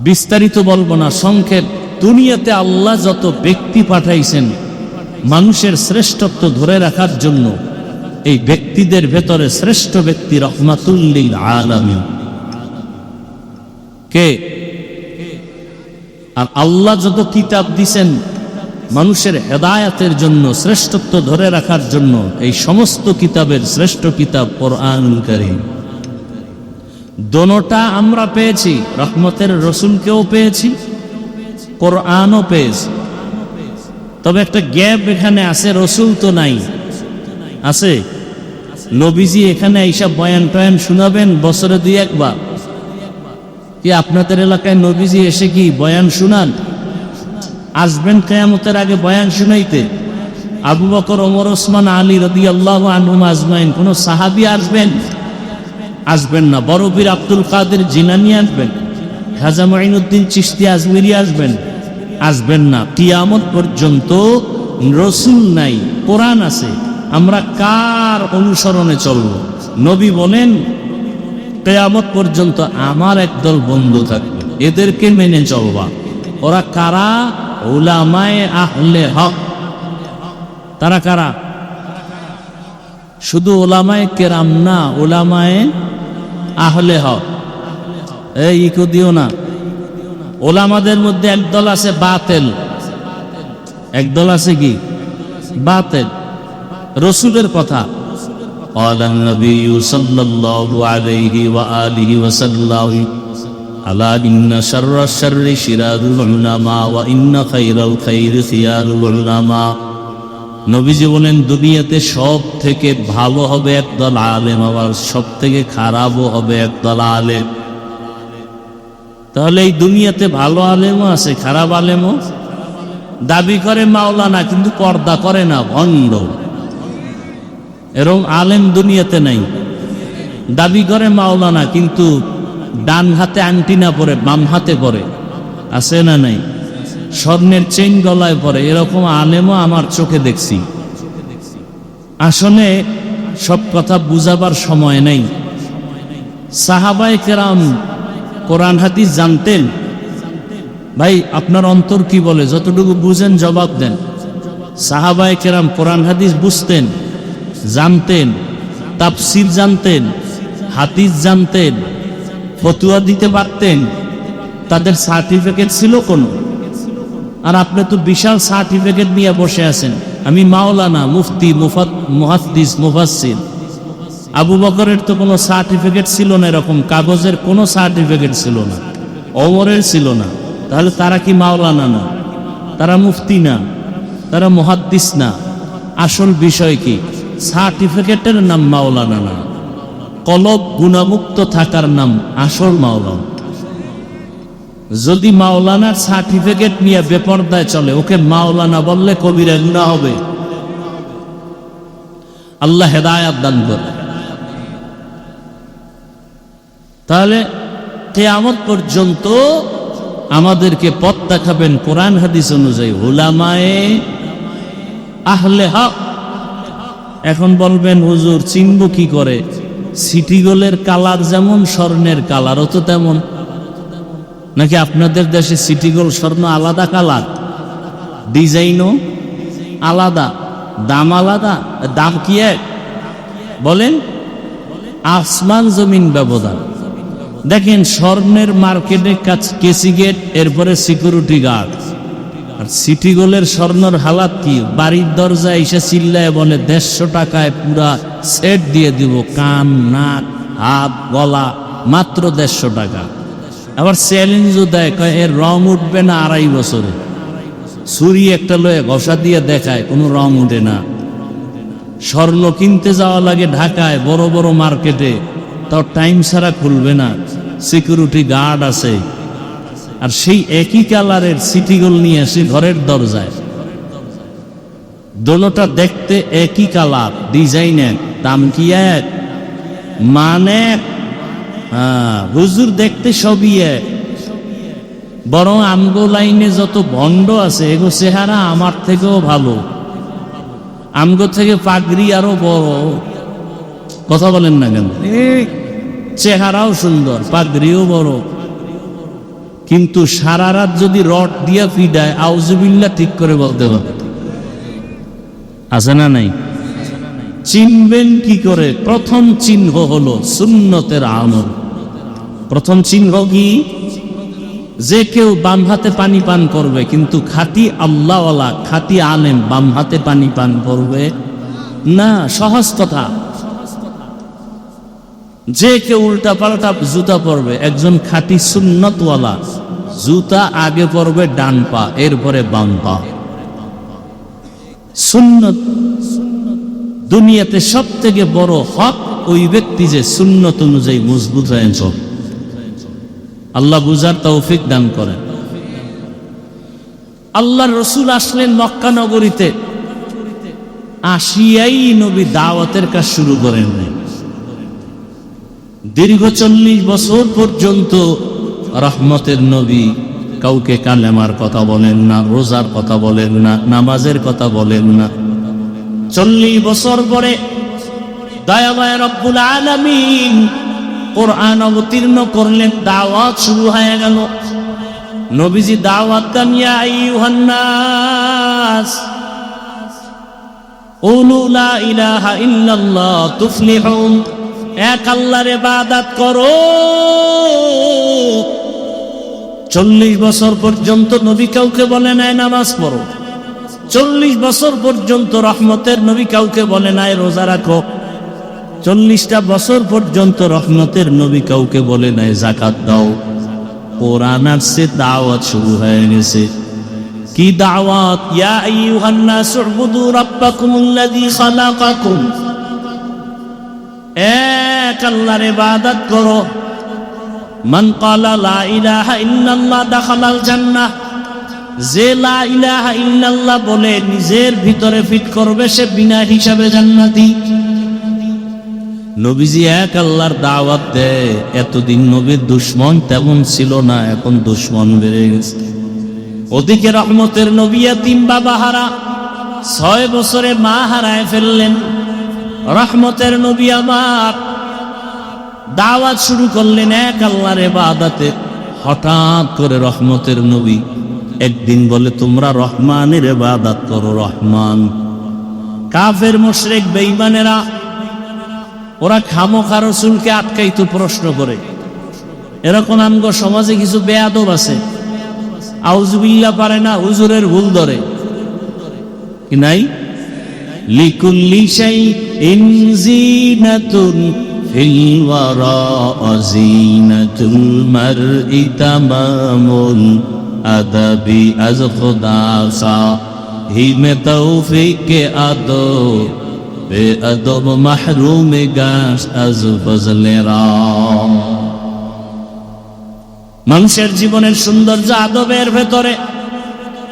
বিস্তারিত বলবো না, সংক্ষেপ। দুনিয়াতে আল্লাহ যত ব্যক্তি পাঠাইছেন মানুষের শ্রেষ্ঠত্ব ধরে রাখার জন্য, এই ব্যক্তিদের ভেতরে শ্রেষ্ঠ ব্যক্তি রহমাতুল লিল আলামিন কে? আর আল্লাহ যত কিতাব দিছেন মানুষের হেদায়েতের জন্য, শ্রেষ্ঠত্ব ধরে রাখার জন্য, এই সমস্ত কিতাবের শ্রেষ্ঠ কিতাব কোরআনুল কারীম। দোনোটা আমরা পেয়েছি, রহমতের রসুলকেও পেয়েছি, কোরআনও পেয়েছি। তবে একটা গ্যাপ এখানে আছে, রসুল তো নাই। আছে নবীজি এখানে এইসব বয়ান টয়ান শোনাবেন বছরে দুই একবার। কি আপনাদের এলাকায় নবীজি এসে কি বয়ান শুনান? আসবেন কিয়ামতের আগে বয়ান শুনাইতে? আবু বকর, ওমর, ওসমান, আলী রাদিয়াল্লাহু আনহুম আজমাইন কোন সাহাবী আসবেন? আসবেন না। বড় পীর আব্দুল কাদের জিলানী আসবেন? খাজা মুঈনুদ্দিন চিশতি আজমিরি আসবেন? আসবেন না। কিয়ামত পর্যন্ত রসুল নাই, কোরআন আছে। আমরা কার অনুসরণে চলব? নবী বলেন কিয়ামত পর্যন্ত আমার একদল বন্ধু থাকবে, এদেরকে মেনে চলবা। ওরা কারা? উলামায়ে আহলে হক। তারা কারা? শুধু উলামায়ে কেরাম না, উলামায়ে আহলে হক। এই ইকো দিও না। ওলামাদের মধ্যে একদল আছে বাতেল, একদল আছে কি বাতেল। রসুলের কথা ক্বালান নবী সাল্লাল্লাহু আলাইহি ওয়া আলিহি ওয়াসাল্লাম আলা ইন্না শাররাশ শাররি শিরারুল উলামা ওয়া ইন্না খায়রাল খায়রি খিয়ারুল উলামা। নবীজি বলেন দুনিয়াতে সব থেকে ভালো হবে একদল আলেম, আবার সব থেকে খারাপও হবে একদল আলেম। তাহলে এই দুনিয়াতে ভালো আলেমও আছে, খারাপ আলেমও। দাবি করে মাওলানা কিন্তু পর্দা করে না, ভণ্ড। এরকম আলেম দুনিয়াতে নাই। দাবি করে মাওলানা কিন্তু ডান হাতে আংটি না পরে বাম হাতে পরে, আছে না নাই? স্বর্ণের চেইন গলায় পরে, এরকম আলেমও আমার চোখে দেখছি। আসলে সব কথা বুঝাবার সময় নেই। সাহাবায়ে কেরাম কোরআন হাদিস জানতেন। ভাই আপনার অন্তর কি বলে? যতটুকু বুঝেন জবাব দেন। সাহাবায়ে কেরাম কোরআন হাদিস বুঝতেন, জানতেন, তাফসীর জানতেন, হাদিস জানতেন, ফতোয়া দিতে পারতেন। তাদের সার্টিফিকেট ছিল কোনো? আর আপনি তো বিশাল সার্টিফিকেট নিয়ে বসে আছেন, আমি মাওলানা, মুফতি, মুহাদ্দিস, মুফাসসির। আবু বকরের তো কোনো সার্টিফিকেট ছিল না, এরকম কাগজের কোনো সার্টিফিকেট ছিল না। ওমরের ছিল না। তাহলে তারা কি মাওলানা না? তারা মুফতি না? তারা মুহাদ্দিস না? আসল বিষয় কি? সার্টিফিকেটের নাম মাওলানা না, কলব গুণামুক্ত থাকার নাম আসল মাওলানা। যদি মাওলানার সার্টিফিকেট নিয়ে বেপরদায় চলে, ওকে মাওলানা বললে কবিরা গুনাহ হবে। আল্লাহ হেদায়েত দান করে। তাহলে কিয়ামত পর্যন্ত আমাদেরকে পথ দেখাবেন কোরআন হাদিস অনুযায়ী উলামায়ে আহলে হক। এখন বলবেন হুজুর চিনব কি করে? সিটি গোলের কালার যেমন স্বর্ণের কালারও তো তেমন। নাকি আপনাদের দেশে সিটি গোল্ড স্বর্ণ আলাদা কালার, ডিজাইনও আলাদা, দাম আলাদা? দাম কি এক? বলেন, আসমান জমিন ব্যবধান। দেখেন স্বর্ণের মার্কেটে কেসি গেট, এরপরে সিকিউরিটি গার্ড। আর সিটি গোল্ডের স্বর্ণর হালাত কি? বাড়ির দরজায় এসে চিল্লায় বলে 150 টাকায় পুরা সেট দিয়ে দিব, কান, নাক, হাত, গলা, মাত্র 150 টাকা। আবার চ্যালেঞ্জও দেয়, কয় এর রং উঠবে না 2.5 বছরে। ছুরি একটা লয়ে ঘষা দিয়ে দেখায়, কোনো রং উঠে না। স্বর্ণ কিনতে যাওয়া লাগে ঢাকায় বড় বড় মার্কেটে, তাও টাইম ছাড়া খুলবে না, সিকিউরিটি গার্ড আছে। আর সেই একই কালারের সিটি গোল্ড নিয়ে আসে ঘরের দরজায়। দোনোটা দেখতে একই কালার, ডিজাইন এক, দাম কি এক? মানে হুজুর দেখতে সবই এক। বরং আমগো লাইনে যত ভণ্ড আছে এগো চেহারা আমার থেকেও ভালো, আমগো থেকে পাগড়ি আরো বড়। কথা বলেন না কেন? চেহারাও সুন্দর, পাগড়িও বড়, কিন্তু সারা রাত যদি রড দিয়া ফিডায় আউযুবিল্লাহ ঠিক করে বলতে হবে। আছে না নাই? চিনবেন কি করে? প্রথম চিহ্ন হলো সুন্নতের আমল। প্রথম চিহ্ন কি? যে কেউ বাম হাতে পানি পান করবে, কিন্তু খাঁটি আল্লাহওয়ালা, খাঁটি আলেম বাম হাতে পানি পান করবে না। সহজ কথা। যে কেউ উল্টা পাল্টা জুতা পরবে, একজন খাঁটি সুন্নতওয়ালা জুতা আগে পরবে ডান পা, এরপরে বাম পা। সুন্নত দুনিয়াতে সব থেকে বড় হক ওই ব্যক্তি যে সুন্নত অনুযায়ী মজবুত হয়ে চলে। আল্লাহ বুঝার তৌফিক দান করেন। আল্লাহর রসুল আসলেন মক্কা নগরীতে, আসিয়াই নবী দাওয়াতের কাজ শুরু করেন। দীর্ঘ 40 বছর পর্যন্ত রহমতের নবী কাউকে কালেমার কথা বলেন না, রোজার কথা বলেন না, নামাজের কথা বলেন না। 40 বছর পরে দয়াময় রব্বুল আলামিন কোরআন অবতীর্ণ করলেন, দাওয়াত শুরু হয়ে গেল। নবীজি দাওয়াত দেন, ইয়া আইয়ুহান নাস কুলু লা ইলাহা ইল্লাল্লাহ তুফলিহুন। এক আল্লাহর ইবাদত করো। 40 বছর পর্যন্ত নবী কাউকে বলে নাই নামাজ পড়ো। 40 বছর পর্যন্ত রহমতের নবী কাউকে বলে নাই রোজা রাখো। 40টা বছর পর্যন্ত রহমতের নবী কাউকে বলে নাই যাকাত দাও। কোরআন আসছে, দাওয়াত শুরু হয়ে গেছে। কি দাওয়াত? ইয়া আইয়ুহান নাস উবুদু রাব্বাকুমুল্লাযী খালাকাকুম। এক আল্লাহর ইবাদত করো। মান ক্বালা লা ইলাহা ইল্লাল্লাহ দাখালাল জান্নাহ। যে লা ইলাহা ইল্লাল্লাহ বলে নিজের ভিতরে ফিট করবে, সে বিনা হিসাবে জান্নাতি। নবীজি এক আল্লাহর দাওয়াত দেয়। এতদিন নবীর দুশ্মন তেমন ছিল না, এখন দুশ্মন বেড়ে গেছে। ওদিকে রহমতের নবী ইয়াতীম বাবা হারা, 6 বছরে মা হারায় ফেললেন। রহমতের নবী আমার দাওয়াত শুরু করলেন এক আল্লাহর ইবাদতে। হঠাৎ করে রহমতের নবী একদিন বলে, তোমরা রহমানের ইবাদত করো। রহমান। কাফের মুশরিক বেঈমানেরা ওরা খামোখা রাসূলকে আটকাইতো, প্রশ্ন করে। এরকম আমগো সমাজে কিছু বেয়াদব আছে, আউযুবিল্লাহ পারে না, হুজুরের ভুল ধরে কি নাই? লিকুল্লি শাইইন জিনাতুন ফিল ওয়ারা জিনাতুল মারই তামামুল আদাবি আজ খুদা সা হিমে তৌফিক আদো বে আদব মাহরুম গাশ আজ ফজলেরা। মানুষের জীবনের সৌন্দর্য আদবের ভেতরে।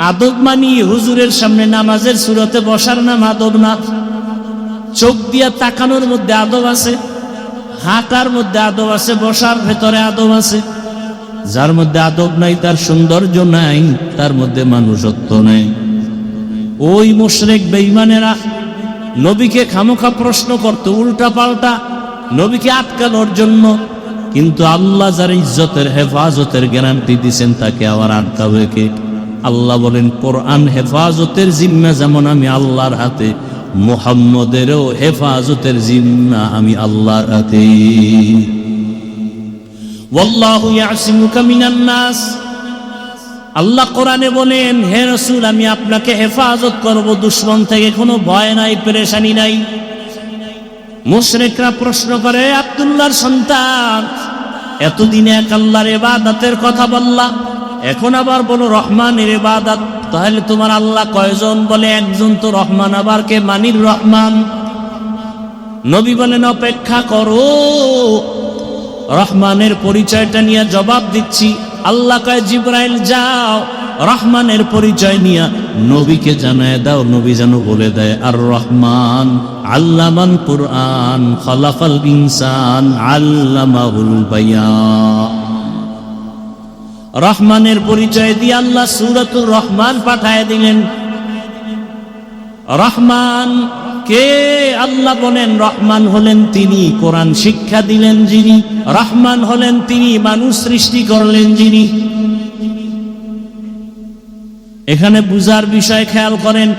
আদব মানি হুজুরের সামনে নামাজের সুরতে বসার নাম আদব না। চোখ দিয়া তাকানোর মধ্যে আদব আছে, হাঁটার মধ্যে আদব আছে, বসার ভেতরে আদব আছে। যার মধ্যে আদব নাই, তার সৌন্দর্য নাই, তার মধ্যে মানুষত্ব নাই। ওই মুশরিক বেঈমানেরা নবীকে খামোখা প্রশ্ন করত উল্টা পাল্টা, নবীকে আটকানোর জন্য। কিন্তু আল্লাহ যার ইজ্জতের হেফাজতের গ্যারান্টি দিয়েছেন তাকে আবার আটকাবে কে? আল্লাহ বলেন কোরআন হেফাজতের জিম্মা যেমন আমি আল্লাহর হাতে, মুহাম্মদেরও হেফাজতের জিম্মা আমি আল্লাহর হাতে। ওয়াল্লাহু ইয়াসিমুকা মিনান নাস, আল্লাহ কোরআনে বলেন হে রাসূল আমি আপনাকে হেফাজত করব, দুশমন থেকে কোনো ভয় নাই, পেরেশানি নাই। মুশরিকরা প্রশ্ন করে, আব্দুল্লাহর সন্তান এতদিনে এক আল্লাহর ইবাদতের কথা বললা, এখন আবার বলো রহমানের ইবাদত, তাহলে তোমার আল্লাহ কয়জন? বলে একজন। তো রহমান আবার কে? মানির রহমান। নবী বলেন অপেক্ষা করো, রহমানের পরিচয়টা নিয়ে জবাব দিচ্ছি। আল্লাহ কয় জিবরাইল যাও রহমানের পরিচয় নিয়ে নবীকে জানায় দাও, নবী যেন বলে দেয় আর রহমান আল্লামাল কুরআন খালাকাল ইনসান আল্লামাহুল বায়ান। রহমানের পরিচয় দিয়ে আল্লাহ সূরাতুর রহমান পাঠায় দিলেন। রহমান কে? আল্লাহ বলেন রহমান হলেন তিনি কোরআন শিক্ষা দিলেন যিনি, রহমান হলেন তিনি মানুষ সৃষ্টি করলেন যিনি। এখানে বুঝার বিষয় খেয়াল করেন,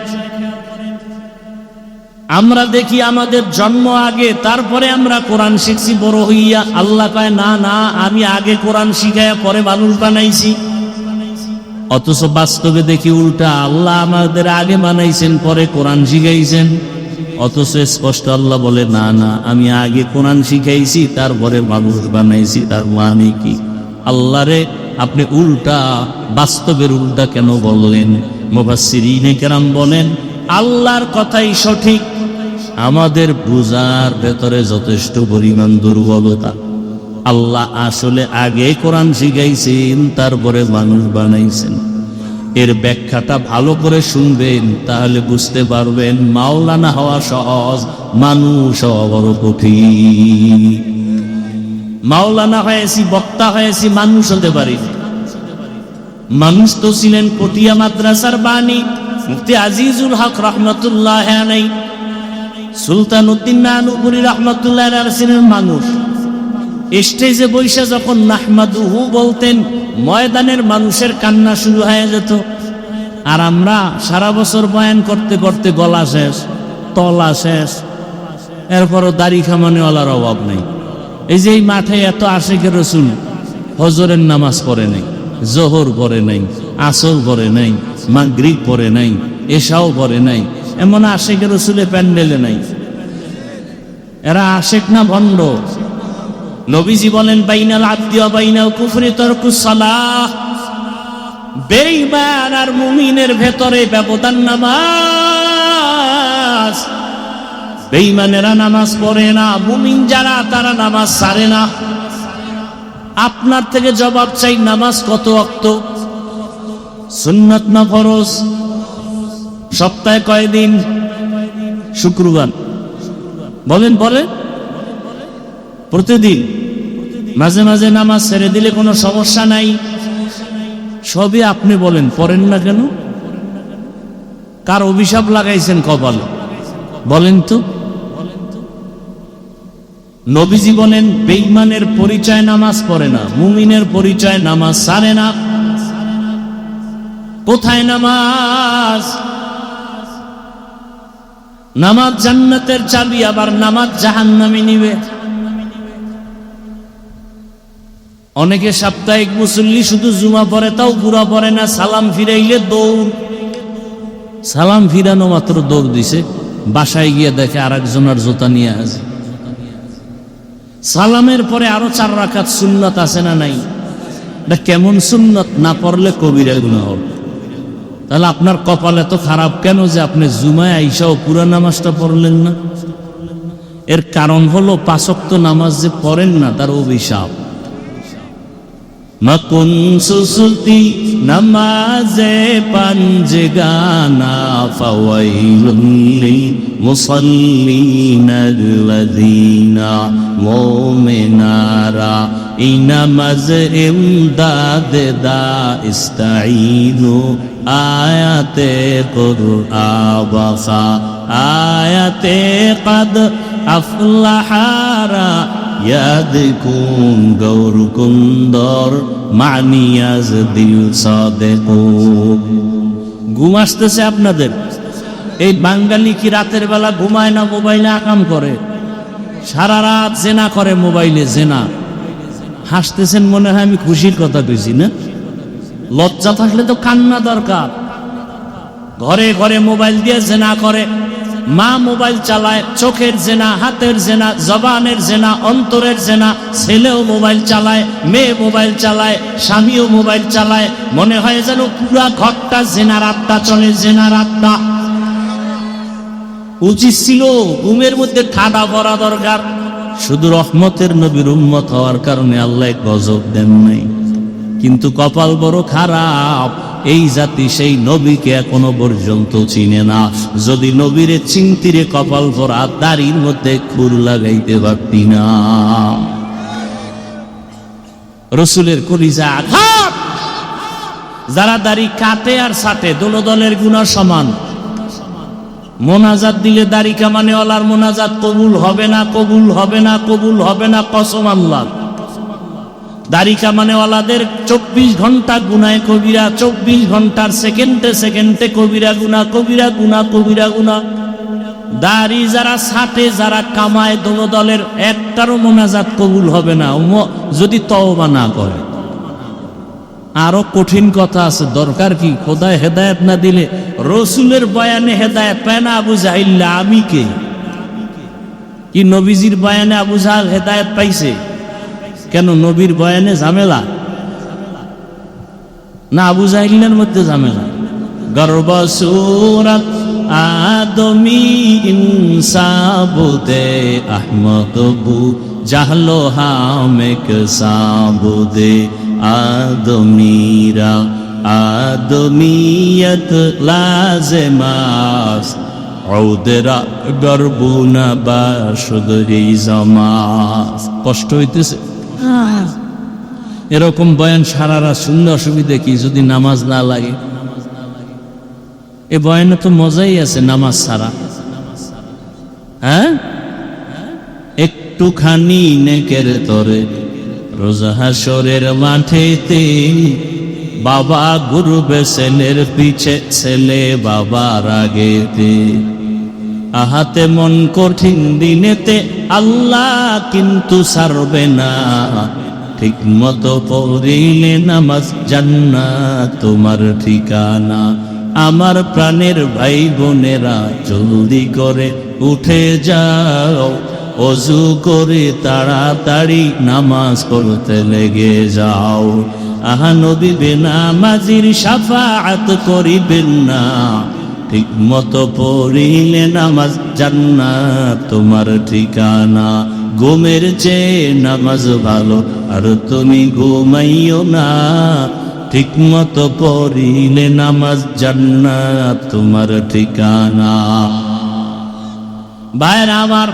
আমরা দেখি আমাদের জন্ম আগে, তারপরে আমরা কোরআন শিখছি বড় হইয়া। আল্লাহ কয় না না, আমি আগে কোরআন শিখাইয়া পরে মানুষ বানাইছি। অথচ বাস্তবে দেখি উল্টা, আল্লাহ আমাদের আগে বানাইছেন পরে কোরআন শিখাইছেন। অথচ স্পষ্ট আল্লাহ বলে না না, আমি আগে কোরআন শিখাইছি তারপরে মানুষ বানাইছি। তার মানে কি? আল্লাহরে আপনি উল্টা, বাস্তবের উল্টা কেন বললেন? মুফাসসিরিনে কেরাম বলেন আল্লাহর কথাই সঠিক, আমাদের বুঝার ভেতরে যথেষ্ট পরিমাণ দুর্বলতা। আল্লাহ আসলে আগে কোরআন শিখাইছেন তারপরে মানুষ বানাইছেন। এর ব্যাখ্যাটা ভালো করে শুনবেন, তাহলে বুঝতে পারবেন মাওলানা হওয়া সহজ, মানুষ হওয়া বড় কঠিন। মাওলানা হয়েছি, বক্তা হয়েছি, মানুষ হতে পারি। মানুষ তো ছিলেন পটিয়া মাদ্রাসার বাণী মুফতি আজিজুল হক রহমতুল্লাহ আলাইহি, সুলতান উদ্দিন নানুপুরি রহমতুল্লাহ আলাইহি ছিলেন মানুষ। স্টেজে বৈশা যখন নাহমাদুহু বলতেন, ময়দানের মানুষের কান্না শুরু হয়ে যেত। আর আমরা সারা বছর বয়ান করতে করতে গলা শেষ, তলা শেষ, এরপরও দাড়ি খামানেওয়ালার অভাব নেই। এই যে এই মাঠে এত আশিকের রাসূল হজরের নামাজ পড়ে নাই, জোহর পড়ে নাই, আসর পড়ে নাই, মাগরিব পড়ে নাই, এশাও পড়ে নাই, এমন আশিকের রাসূলের প্যান্ডেলে নাই। এরা আশিক না ভণ্ড? নবীজি বলেন বাইনাল আবদি ওয়া বাইনাল কুফরি তারকুস সালাহ, বেঈমান আর মুমিনের ভেতরে ব্যবধান নামাজ। বেঈমানেরা নামাজ পড়ে না, মুমিন যারা তারা নামাজ ছাড়ে না। আপনার থেকে জবাব চাই, নামাজ কত ওয়াক্ত? সুন্নাত না ফরজ? সপ্তাহে কয়দিন? শুক্রবার? বলেন বলেন। প্রতিদিন? মাঝে মাঝে নামাজ ছেড়ে দিলে কোনো সমস্যা নাই? সবই আপনি বলেন, পড়েন না কেন? কার অভিশাপ লাগাইছেন কপালে বলেন তো? নবীজি বলেন বেঈমানের পরিচয় নামাজ পড়ে না, মুমিনের পরিচয় নামাজ ছাড়ে না। কোথায় নামাজ? নামাজ জান্নাতের চাবি, আবার নামাজ জাহান্নামে নিবে। অনেকে সাপ্তাহিক মুসল্লি শুধু জুমা পড়ে, তাও পুরা পড়ে না। সালাম ফিরাইলে দৌড়, সালাম ফিরানো মাত্র দৌড় দিছে, বাসায় গিয়ে দেখে আরেকজনের জুতা নিয়ে আসে। সালামের পরে আরো 4 রাকাত সুন্নাত আছে না নাই? এটা কেমন সুন্নাত? না পড়লে কবিরা গুনাহ হবে। তাহলে আপনার কপাল এত খারাপ কেন যে আপনি জুমায় আইসাও পুরা নামাজটা পড়লেন না? এর কারণ হলো 5 ওয়াক্ত নামাজ যে পড়েন না, তার অভিশাপ। মকুন সুসুতি নামাজে পাঞ্জগানা ফাওয়াইলুল লিল মুসাল্লিনাল্লাযীনা মুমিনারা ইনামাজ ইমদাদ দা ইস্তাঈনু আয়াতে কুরআন আয়াতে কদ আফলাহারা ইয়াদ কুন গৌর কুন্দর মানিয়াজ দিল সাদেক। ঘুম আসতেছে আপনাদের? এই বাঙালি কি রাতের বেলা ঘুমায় না, মোবাইলে আকাম করে? সারা রাত জেনা করে, মোবাইলে জেনা। হাসতেছেন মনে হয় আমি খুশির কথা কইছি না? লজ্জা থাকলে তো কান্না দরকার। ঘরে ঘরে মোবাইল দিয়ে জেনা করে, মা মোবাইল চালায়, চোখের জেনা, হাতের জেনা, জবানের জেনা, অন্তরের জেনা। ছেলেও মোবাইল চালায়, মেয়ে মোবাইল চালায়, স্বামীও মোবাইল চালায়। মনে হয় যেন পুরা ঘরটা জেনার আড্ডা চলে, জেনার আড্ডা। উচিত ছিল ঘুমের মধ্যে ঠাডা ভরা দরকার। শুধু রহমতের নবীর উম্মত হওয়ার কারণে আল্লাহ গজব দেন নাই। কিন্তু কপাল বড় খারাপ, এই জাতি সেই নবীকে এখনো পর্যন্ত চিনে না। যদি নবীরে চিনতিরে কপাল ভরা দাড়ির মধ্যে খুর লাগাইতে পারতি না। রসুলের কলিজা আঘাত। যারা দাড়ি কাটে আর ছাটে দোনো দলের গুনাহ সমান। মোনাজাত দিলে দাড়ি কামানেওয়ালার মোনাজাত কবুল হবে না, কবুল হবে না, কবুল হবে না, কসম আল্লাহ। দাড়ি কামানেওয়ালাদের 24 ঘন্টা গুনায় কবিরা, 24 ঘন্টার সেকেন্ডে সেকেন্ডে কবিরা গুনাহ, কবিরা গুনাহ, কবিরা গুনাহ। দাড়ি যারা ছাটে, যারা কামায়, দোনো দলের একটারও মোনাজাত কবুল হবে না যদি তওবা না করে। আরো কঠিন কথা আছে, দরকার কি? খোদায় হেদায়েত না দিলে রসুলের বয়ানে হেদায়েত পায় না আবু জাহিল। আমি কে? কি নবীজির বয়ানে আবু জাহেল হেদায়েত পাইছে? কেন নবীর বয়ানে ঝামেলা না আবু জাহিলের মধ্যে ঝামেলা? গর্ব সুরত আদমি ইনসাবুদে আহমদ বু জাহলো হামেক সাবুদে আদমিরা আদমিয়ত লাজেমাস ঔদেরা গর্বুনা বাসুদরি জমাস। কষ্ট হইতেছে? এরকম বয়ান সারা রাত শুনলে অসুবিধা কি যদি নামাজ না লাগে? এ বয়ানে তো মজাই আছে নামাজ ছাড়া। হ্যাঁ, একটুখানি নেকের তরে রোজা হাসরের মাঠেতে বাবা ঘুরবে ছেলের পিছে, ছেলে বাবার আগেতে। আহাতে মন কঠিন দিনেতে আল্লাহ কিন্তু ছাড়বে না। ঠিক মতো পড়িলে নামাজ জান্নাত তোমার ঠিকানা। আমার প্রাণের ভাই বোনেরা জলদি করে উঠে যাও, অজু করে তাড়াতাড়ি নামাজ পড়তে লেগে যাও। আহা নবী বেনামাজির শাফাআত করিবেন না। ঠিক মতো পড়িলে নামাজ জান্নাত তোমার ঠিকানা। ঘুমের চেয়ে নামাজ ভালো আর তুমি ঘুমাইও না। ঠিক মতো পড়িলে নামাজ জান্নাত তোমার ঠিকানা। ভাইরা আমার,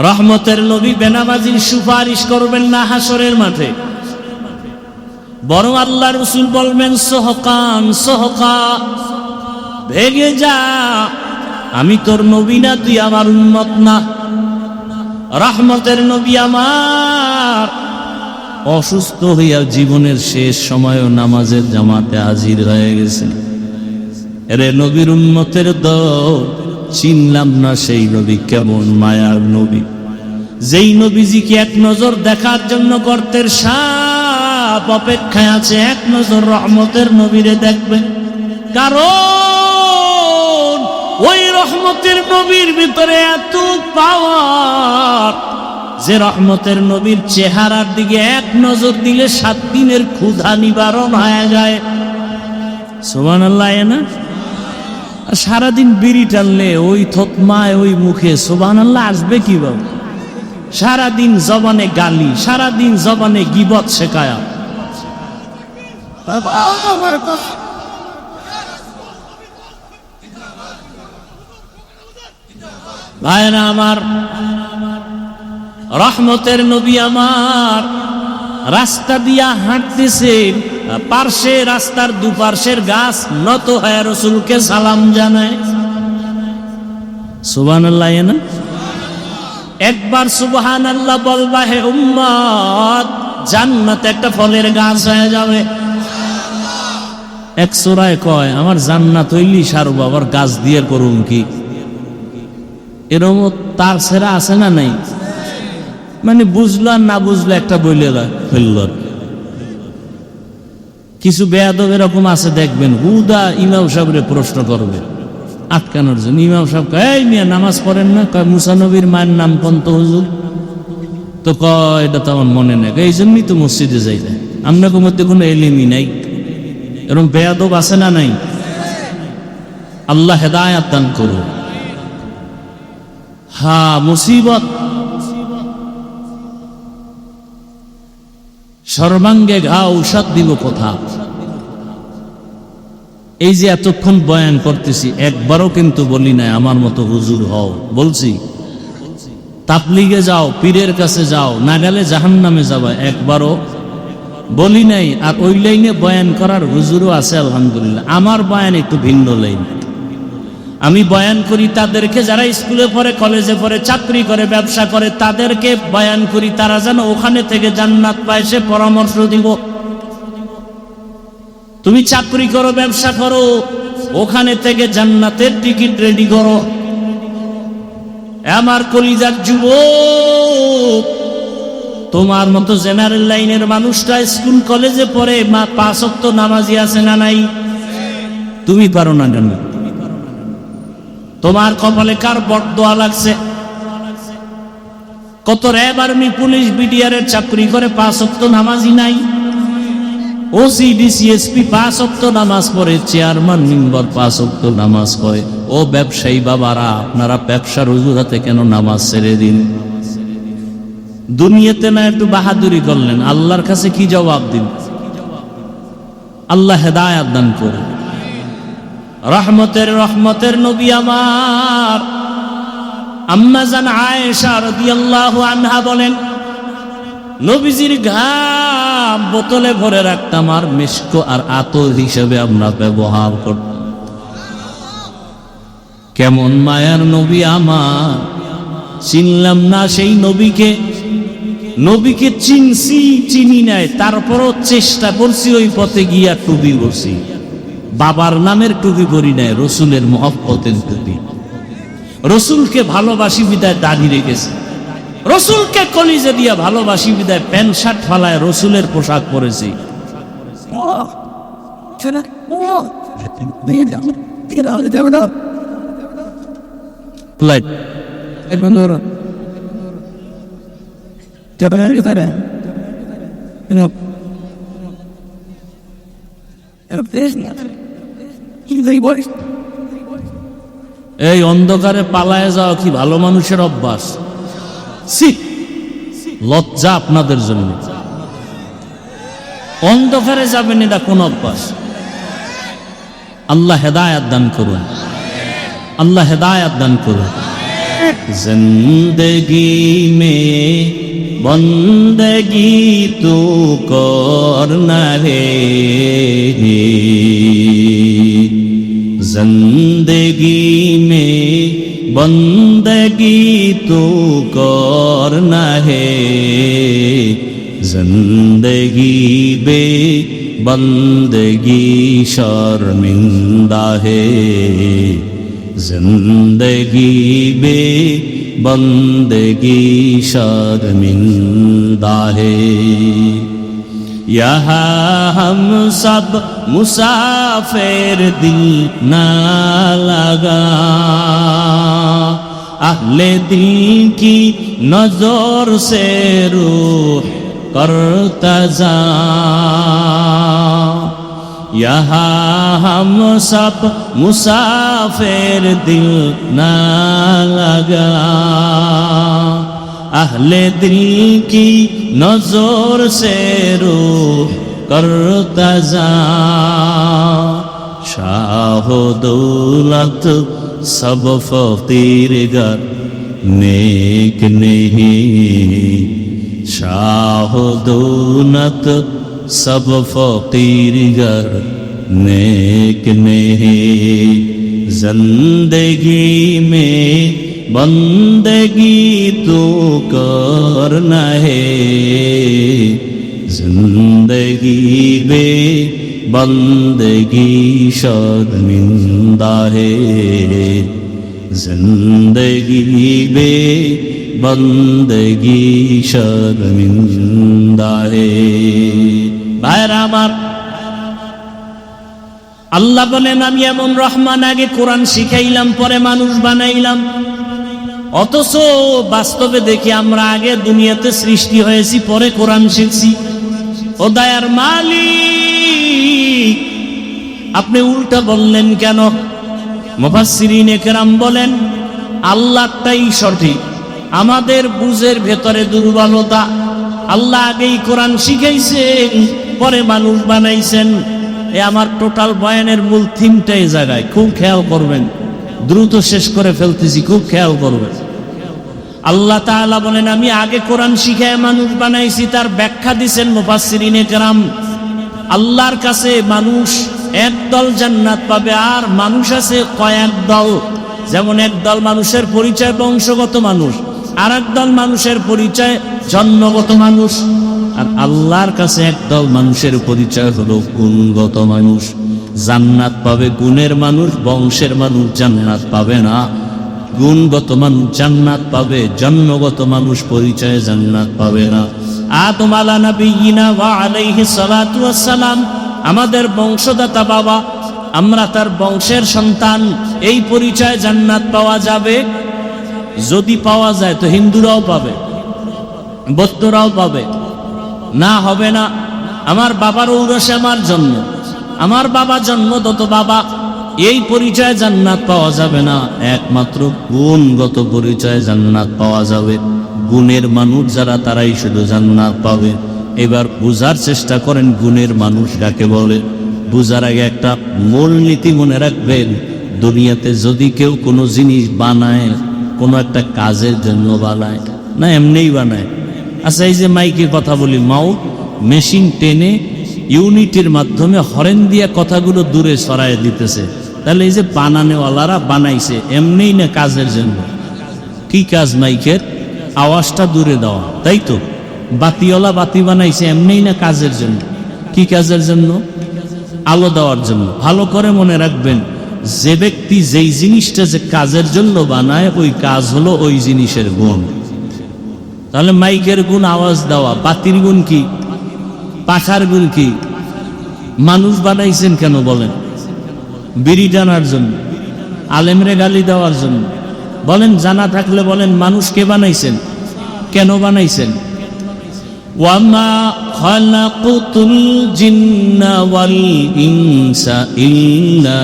রহমতের নবী বেনামাজির সুপারিশ করবেন না হাসরের মাঠে, বরং আল্লাহ রসুল বলবেন সোহকান সোহকা, ভেগে যা, আমি তোর নবী না, তুই আমার উম্মত না। রহমতের নবী আমার অসুস্থ হইয়া জীবনের শেষ সময়ও নামাজের জামাতে হাজির হয়ে গেছেন। এরে নবীর উম্মতের দল, চিনলাম না সেই নবী কেমন মায়ার নবী, যেই নবীজিকে এক নজর দেখার জন্য গর্তের সাপ অপেক্ষায় আছে, এক নজর রহমতের নবীরে দেখবে। কারণ ওই রহমতের নবীর ভিতরে এত পাওয়ার যে রহমতের নবীর চেহারার দিকে এক নজর দিলে 7 দিনের ক্ষুধা নিবারণ হয়ে যায়। সুবহানাল্লাহ। না সারাদিন বিড়ি টানলে ওই থতমায় ওই মুখে সুবহানাল্লাহ আসবে কিভাবে? সারাদিন জবানে গালি, সারাদিন জবানে গীবত শেখায়া। ভাইরা আমার, রহমতের নবী আমার রাস্তা দিয়া হাঁটতেছেন, পার্শ্বে রাস্তার দুপার্শ্বের গাছ নত হয়ে রসুলকে সালাম জানায়। সুবহানাল্লাহ। না একবার সুবহানাল্লাহ বলবা হে উম্মত, জান্নাতে একটা ফলের গাছ হয়ে যাবে। এক সূরায় কয় আমার জান্নাত হইলি সারব, আবার গাছ দিয়ে করুন কি? এরকম তার সেরা আছে না নাই? মানে বুঝলো আর না বুঝলো একটা বইলে ফেলল। কিছু বেয়াদব এরকম আছে দেখবেন, হুদা ইমাম সাহেবরে প্রশ্ন করবে আটকানোর জন্য। ইমাম সাহেব কয় এই মিয়া নামাজ পড়েন না? কয় মুসা নবীর মায়ের নাম কোন তো হুজুর? তো কয় এটা তো আমার মনে নেই। এই জন্যই তো মসজিদে যাই না, আপনাকে মধ্যে কোনো এলিমই নাই। এরকম বেয়াদব আছে না নাই? আল্লাহ হেদায়াত দান করো। হ্যাঁ, মুসিবত সর্বাঙ্গে ঘা, ঔষধ দিব কোথা? এই যে এতক্ষণ বয়ান করতেছি, একবারও কিন্তু বলি নাই আমার মতো হুজুর হও। বলছি তাবলীগে যাও, পীরের কাছে যাও, না গেলে জাহান্নামে যাবা, একবারও বলি নাই। আর ওই লাইনে বয়ান করার হুজুরও আছে আলহামদুলিল্লাহ। আমার বয়ান একটু ভিন্ন লাইন। আমি বয়ান করি তাদেরকে যারা স্কুলে পড়ে, কলেজে পড়ে, চাকরি করে, ব্যবসা করে, তাদেরকে বয়ান করি তারা যেন ওখানে থেকে জান্নাত পায়, সে পরামর্শ দিব। তুমি চাকরি করো, ব্যবসা করো, ওখানে থেকে জান্নাতের টিকিট রেডি করো। আমার কলিজার যুবক, তোমার মতো জেনারেল লাইনের মানুষটা স্কুল কলেজে পড়ে, 5 ওয়াক্ত নামাজি আছে না নাই? তুমি পারো না কেন? তোমার কপালে কার বরদোয়া লাগছে? কত র্যাব, আর্মি, পুলিশ, বিডিআরের চাকরি করে 5 ওয়াক্ত নামাজি নাই? ওসি, ডিসিএসপি 5 ওয়াক্ত নামাজ পড়ে, চেয়ারম্যান মেম্বার 5 ওয়াক্ত নামাজ পড়ে। ও ব্যবসায়ী বাবারা, আপনারা ব্যবসার অজুহাতে কেন নামাজ ছেড়ে দিন? দুনিয়াতে না একটু বাহাদুরি করলেন, আল্লাহর কাছে কি জবাব দিন? আল্লাহ হেদায়াত দান করে। রহমতের নবী আমার আম্মা জান আয়েশা রাদিয়াল্লাহু আনহা বলেন, নবীজির ঘাম বোতলে ভরে রাখতাম আর মিশক আর আতর হিসেবে আমরা ব্যবহার করতাম। কেমন মায়ার নবী আমার, চিনলাম না সেই নবীকে। নবীকে চিনছি, চিনি নাই, তারপরও চেষ্টা করছি ওই পথে গিয়া টুপি পরছি। বাবার নামের টুপি পরি নাই, রসুলের মহব্বতের টুপি। রসুলকে ভালোবাসি বিদায় দাড়ি রেখেছি, রসুলকে কলিজে দিয়া ভালোবাসি বিদায় প্যান্ট শার্ট ফালায় রসুলের পোশাক পরেছি। এই অন্ধকারে পালায় যাওয়া কি ভালো মানুষের অভ্যাস? লজ্জা আপনাদের জন্য। অন্ধকারে যাবেন, এটা কোন অভ্যাস? আল্লাহ হেদায়াত দান করুন, আল্লাহ হেদায়াত দান করুন। জিন্দগি মে বন্দগি তু করনা রে, जिंदगी में बंदगी तो करना है, जिंदगी बे बंदगी शर्मिंदा है, जिंदगी बे बंदगी शर्मिंदा है। यहाँ हम सब मुसाफिर दिल ना लगा, अहले दिल की नजर से रूह करता जा। यहाँ हम सब मुसाफिर दिल ना लगा, अहले दिल की नजर से रूह करता जा। शाह दौलत सब फकीर गर नेक नहीं, शाह दौलत सब फकीर गर नेक नहीं, जिंदगी में बंदगी तो करना है जिंदगी बे बंदगी शर्मिंदा है जिंदगी बे बंदगी शर्मिंदा है। भाइरा আমার আল্লাহ বলেন আমি এমন রহমান আগে কোরআন শিখাইলাম পরে মানুষ বানাইলাম, অথচ বাস্তবে দেখি আমরা আগে দুনিয়াতে সৃষ্টি হয়েছি পরে কোরআন শিখছি। ও দয়ার মালিক আপনি উল্টা বললেন কেন? মুফাসসিরিনে কেরাম বলেন আল্লাহটাই সঠিক, আমাদের বুঝের ভেতরে দুর্বলতা। আল্লাহ আগেই কোরআন শিখাইছেন পরে মানুষ বানাইছেন। এ আমার টোটাল বয়ানের মূল থিমটা এই জায়গায়, খুব খেয়াল করবেন, দ্রুত শেষ করে ফেলতেছি, খুব খেয়াল করবেন। আল্লাহ তাআলা বলেন আমি আগে কোরআন শিখায় মানুষ বানাইছি, তার ব্যাখ্যা দিচ্ছেন মুফাসসিরিনে কেরাম। আল্লাহর কাছে মানুষ একদল জান্নাত পাবে, আর মানুষ আছে কয়েক দল। যেমন একদল মানুষের পরিচয় বংশগত মানুষ, আর একদল মানুষের পরিচয় জন্মগত মানুষ। আর আল্লাহর কাছে একদল মানুষের পরিচয় হলো গুণগত মানুষ। জান্নাত পাবে গুণের মানুষ, বংশের মানুষ জান্নাত পাবে না। গুণগত মানুষ জান্নাত পাবে, জন্মগত মানুষ পরিচয়ে জান্নাত পাবে না। আদম আলা নবিয়িনা ওয়া আলাইহিস সালাতু ওয়াস সালাম আমাদের বংশদাতা বাবা, আমরা তার বংশের সন্তান, এই পরিচয় জান্নাত পাওয়া যাবে। যদি পাওয়া যায় তো হিন্দুরাও পাবে, বৌদ্ধরাও পাবে, না হবে না। আমার বাবার ঔরসে আমার জন্ম, আমার বাবা জন্মদত বাবা, এই পরিচয় জান্নাত পাওয়া যাবে না। একমাত্র গুণগত পরিচয় জান্নাত পাওয়া যাবে। গুণের মানুষ যারা তারাই শুধু জান্নাত পাবে। এবার বুঝার চেষ্টা করেন গুণের মানুষ কাকে বলে। বুঝার আগে একটা মূলনীতি মনে রাখবেন, দুনিয়াতে যদি কেউ কোনো জিনিস বানায় কোনো একটা কাজের জন্য বানায় না, এমনিই বানায়। আচ্ছা এই যে মাইকের কথা বলি, মাউথ মেশিন টেনে ইউনিটের মাধ্যমে হরেন দিয়া কথাগুলো দূরে সরায় দিতেছে, তাহলে এই যে বানানেওয়ালারা বানাইছে এমনিই না কাজের জন্য? কি কাজ মাইকের? আওয়াজটা দূরে দেওয়া, তাই তো? বাতিওয়ালা বাতি বানাইছে এমনিই না কাজের জন্য? কি কাজের জন্য? আলো দেওয়ার জন্য। ভালো করে মনে রাখবেন, যে ব্যক্তি যেই জিনিসটা যে কাজের জন্য বানায় ওই কাজ হলো ওই জিনিসের গুণ। তাহলে মাইকের গুণ আওয়াজ দেওয়া, বাতির গুণ কি? পাখার গুণ কি? মানুষ বানাইছেন কেন বলেন? বিড়ি টানার জন্য, আলেমরে গালি দেওয়ার জন্য? বলেন, জানা থাকলে বলেন মানুষকে বানাইছেন, কেন বানাইছেন? ওয়ামা খালাকুতুল জিন্না ওয়াল ইনসা ইল্লা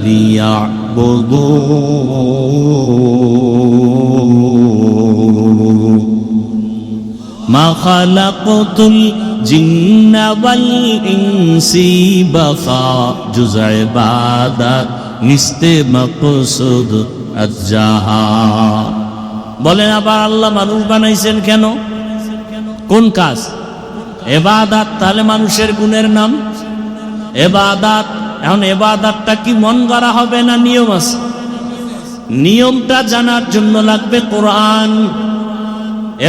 লিয়াবুদুন মা খালাকুতুল জিন্না ওয়াল ইনসি বাফা জুজ ইবাদাত নিস্তে মাকসুদ আজ্জাহা। বলেন আবার আল্লাহ মানুষ বানাইছেন কেন? কোন কাজ? ইবাদত। তাহলে মানুষের গুণের নাম ইবাদত। এখন ইবাদতটা কি মন গড়া হবে না নিয়ম আছে? নিয়মটা জানার জন্য লাগবে কোরআন।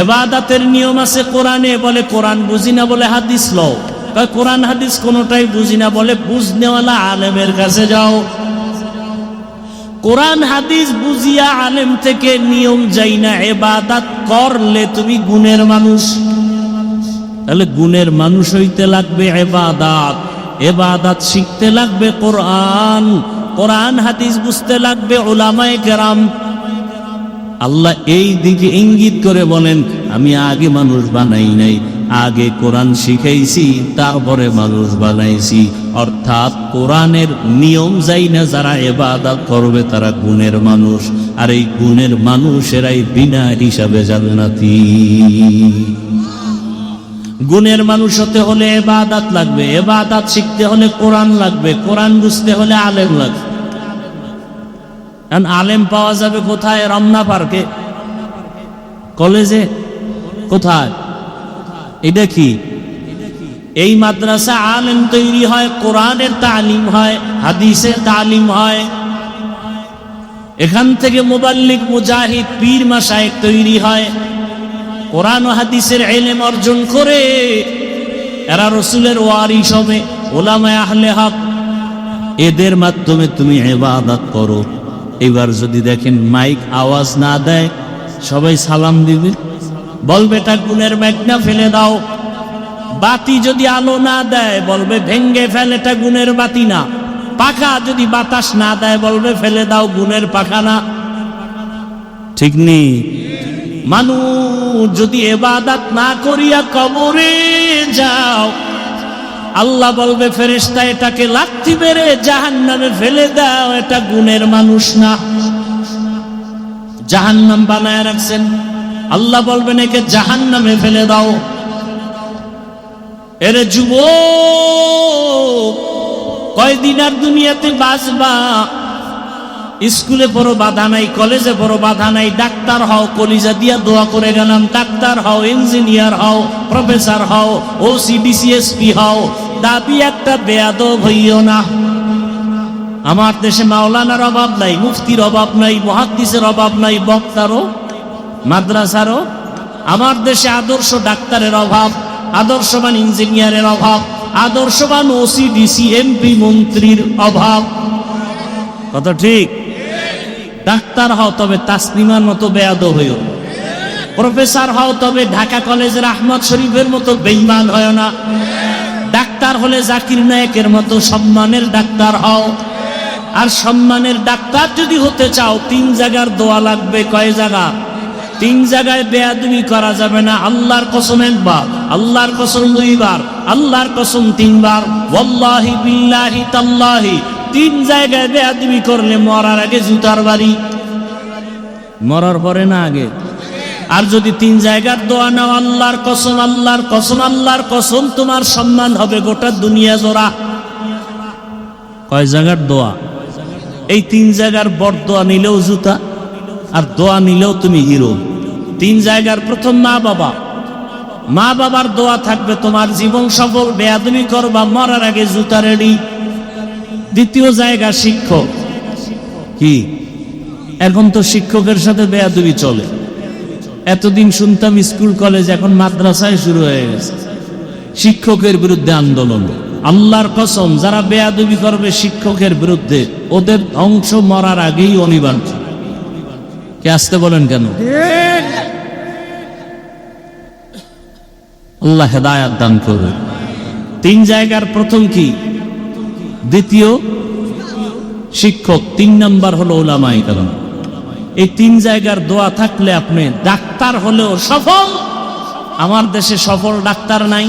ইবাদতের নিয়ম আছে কোরআনে। বলে কোরআন বুঝি না, বলে হাদিস লও। কোরআন হাদিস কোনোটাই বুঝি না, বলে বুঝনেওয়ালা আলেমের কাছে যাও। কোরআন হাদিস বুঝিয়া আলেম থেকে নিয়ম যাই না, ইবাদত করলে তুমি গুণের মানুষ। তাহলে গুণের মানুষ হইতে লাগবে ইবাদত, ইবাদত শিখতে লাগবে কোরআন, কোরআন হাদিস বুঝতে লাগবে উলামায়ে কেরাম। আল্লাহ এই দিকে ইঙ্গিত করে বলেন আমি আগে মানুষ বানাই নাই, আগে কোরআন শিখাইছি তারপরে মানুষ বানাইছি। অর্থাৎ কোরআনের নিয়ম যাই না যারা ইবাদত করবে তারা গুণের মানুষ, আর এই গুণের মানুষেরাই বিনা হিসাবে জান্নাতি। গুণের মানুষ হতে হলে ইবাদত লাগবে, ইবাদত শিখতে হলে কোরআন লাগবে, কোরআন বুঝতে হলে আলেম লাগবে। কারণ আলেম পাওয়া যাবে কোথায়? রমনা পার্কে, কলেজে, কোথায়? এটা কি? এই মাদ্রাসা আলেম তৈরি হয়, কোরআনের তালিম হয়, হাদিসের তালিম হয়। এখান থেকে মুবাল্লিগ, মুজাহিদ, পীর, মাশায়েখ তৈরি হয়, কোরআন ও হাদিসের ইলম অর্জন করে এরা রাসূলের ওয়ারিস হবে, উলামায়ে আহলে হক। এদের মাধ্যমে তুমি ইবাদত করো। এবার যদি দেখেন মাইক আওয়াজ না দেয়, সবাই সালাম দিবে, বলবে এটা গুণের মেঘনা, ফেলে দাও। বাতি যদি আলো না দেয়, বলবে ভেঙ্গে ফেলে, এটা গুণের বাতি না। পাখা যদি বাতাস না দেয়, বলবে ফেলে দাও, গুণের পাখা না। ঠিক নেই? মানুষ যদি ইবাদত না করিয়া কবরে যাও, আল্লাহ বলবে ফেরেশতা এটাকে লাথি মেরে জাহান্নামে ফেলে দাও, এটা গুণের মানুষ না। জাহান্নাম বানায় রাখছেন, আল্লাহ বলবেন একে জাহান্নামে ফেলে দাও। এরে যুবক, কয়দিন আর দুনিয়াতে বাঁচবা? স্কুলে পড়ো বাধা নাই, কলেজে পড়ো বাধা নাই, ডাক্তার হও, কলিজা দিয়া দোয়া করে গেলাম, ডাক্তার হও, ইঞ্জিনিয়ার হও, প্রফেসর হও, ওসি ডিসিএসপি হও, দাবি একটা বেয়াদব হইও না। আমার দেশে মাওলানার অভাব নাই, মুফতির অভাব নাই, মুহাদ্দিসের অভাব নাই, বক্তারও, মাদ্রাসারও। আমার দেশে আদর্শ ডাক্তারের অভাব, আদর্শবান ইঞ্জিনিয়ারের অভাব, আদর্শবান ওসি ডিসি এমপি মন্ত্রীর অভাব। কত ঠিক? ডাক্তার হও তবে তাসলিমার মতো বেয়াদব হইও, প্রফেসর হও তবে ঢাকা কলেজের আহমদ শরীফের মতো বেঈমান হয় না। ডাক্তার হলে জাকির নায়েকের মতো সম্মানের ডাক্তার হও। আর সম্মানের ডাক্তার যদি হতে চাও, 3 জায়গার দোয়া লাগবে। কয় জায়গা? 3 জায়গায় বেয়াদবি করা যাবে না। আল্লাহর কসম একবার, আল্লাহর কসম 2 বার, আল্লাহর কসম 3 বার, ওয়াল্লাহি বিল্লাহি তাল্লাহি। 3 জায়গায় বেয়াদবি করলে মরার আগে জুতার বাড়ি, মরার পরে না আগে। আর যদি 3 জায়গার দোয়া নাও, আল্লাহর কসম, আল্লাহর কসম, আল্লাহর কসম, তোমার সম্মান হবে গোটা দুনিয়া জোড়া। কয় জায়গার দোয়া? এই 3 জায়গার বড় দোয়া নিলেও জুতা, আর দোয়া নিলেও তুমি হিরো। 3 জায়গার প্রথম মা বাবা, মা বাবার দোয়া থাকবে, তোমার জীবন সফল। বেয়াদবি করবা, মরার আগে জুতা রেডি। দ্বিতীয় জায়গা শিক্ষক। কি এখন তো শিক্ষকের সাথে বেয়াদবি চলে। এতদিন শুনতাম স্কুল কলেজ, এখন মাদ্রাসায় শুরু হয়ে গেছে শিক্ষকের বিরুদ্ধে আন্দোলন। আল্লাহর কসম, যারা বেয়াদবি করবে শিক্ষকের বিরুদ্ধে, ওদের ধ্বংস মরার আগেই অনিবার্য। কে আসতে বলেন কেন? আল্লাহ হেদায়াত দান করবে। 3 জায়গার প্রথম কি? দ্বিতীয় শিক্ষক, 3 নাম্বার হলো উলামায়ে কেরাম। এই 3 জায়গার দোয়া থাকলে আপনি ডাক্তার হলেও সফল। আমার দেশে সফল ডাক্তার নাই,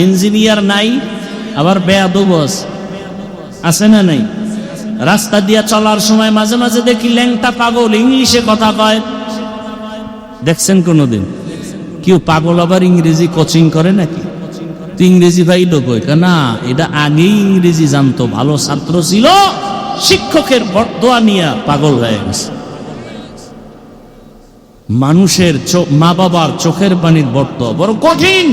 ইঞ্জিনিয়ার নাই, আবার বেয়াদব আছে না নাই? রাস্তা দিয়া চলার সময় মাঝে মাঝে দেখি ল্যাংটা পাগল ইংলিশে কথা কয়। দেখছেন কোনোদিন কেউ পাগল আবার ইংরেজি কোচিং করে নাকি? তো ইংরেজি পাইলো কই? না, এটা আগেই ইংরেজি জানতো, ভালো ছাত্র ছিল, শিক্ষকের বরদোয়া নিয়ে পাগল হয়ে গেছে। মানুষের মা বাবার চোখের পানির বরদোয়া বড় কঠিন।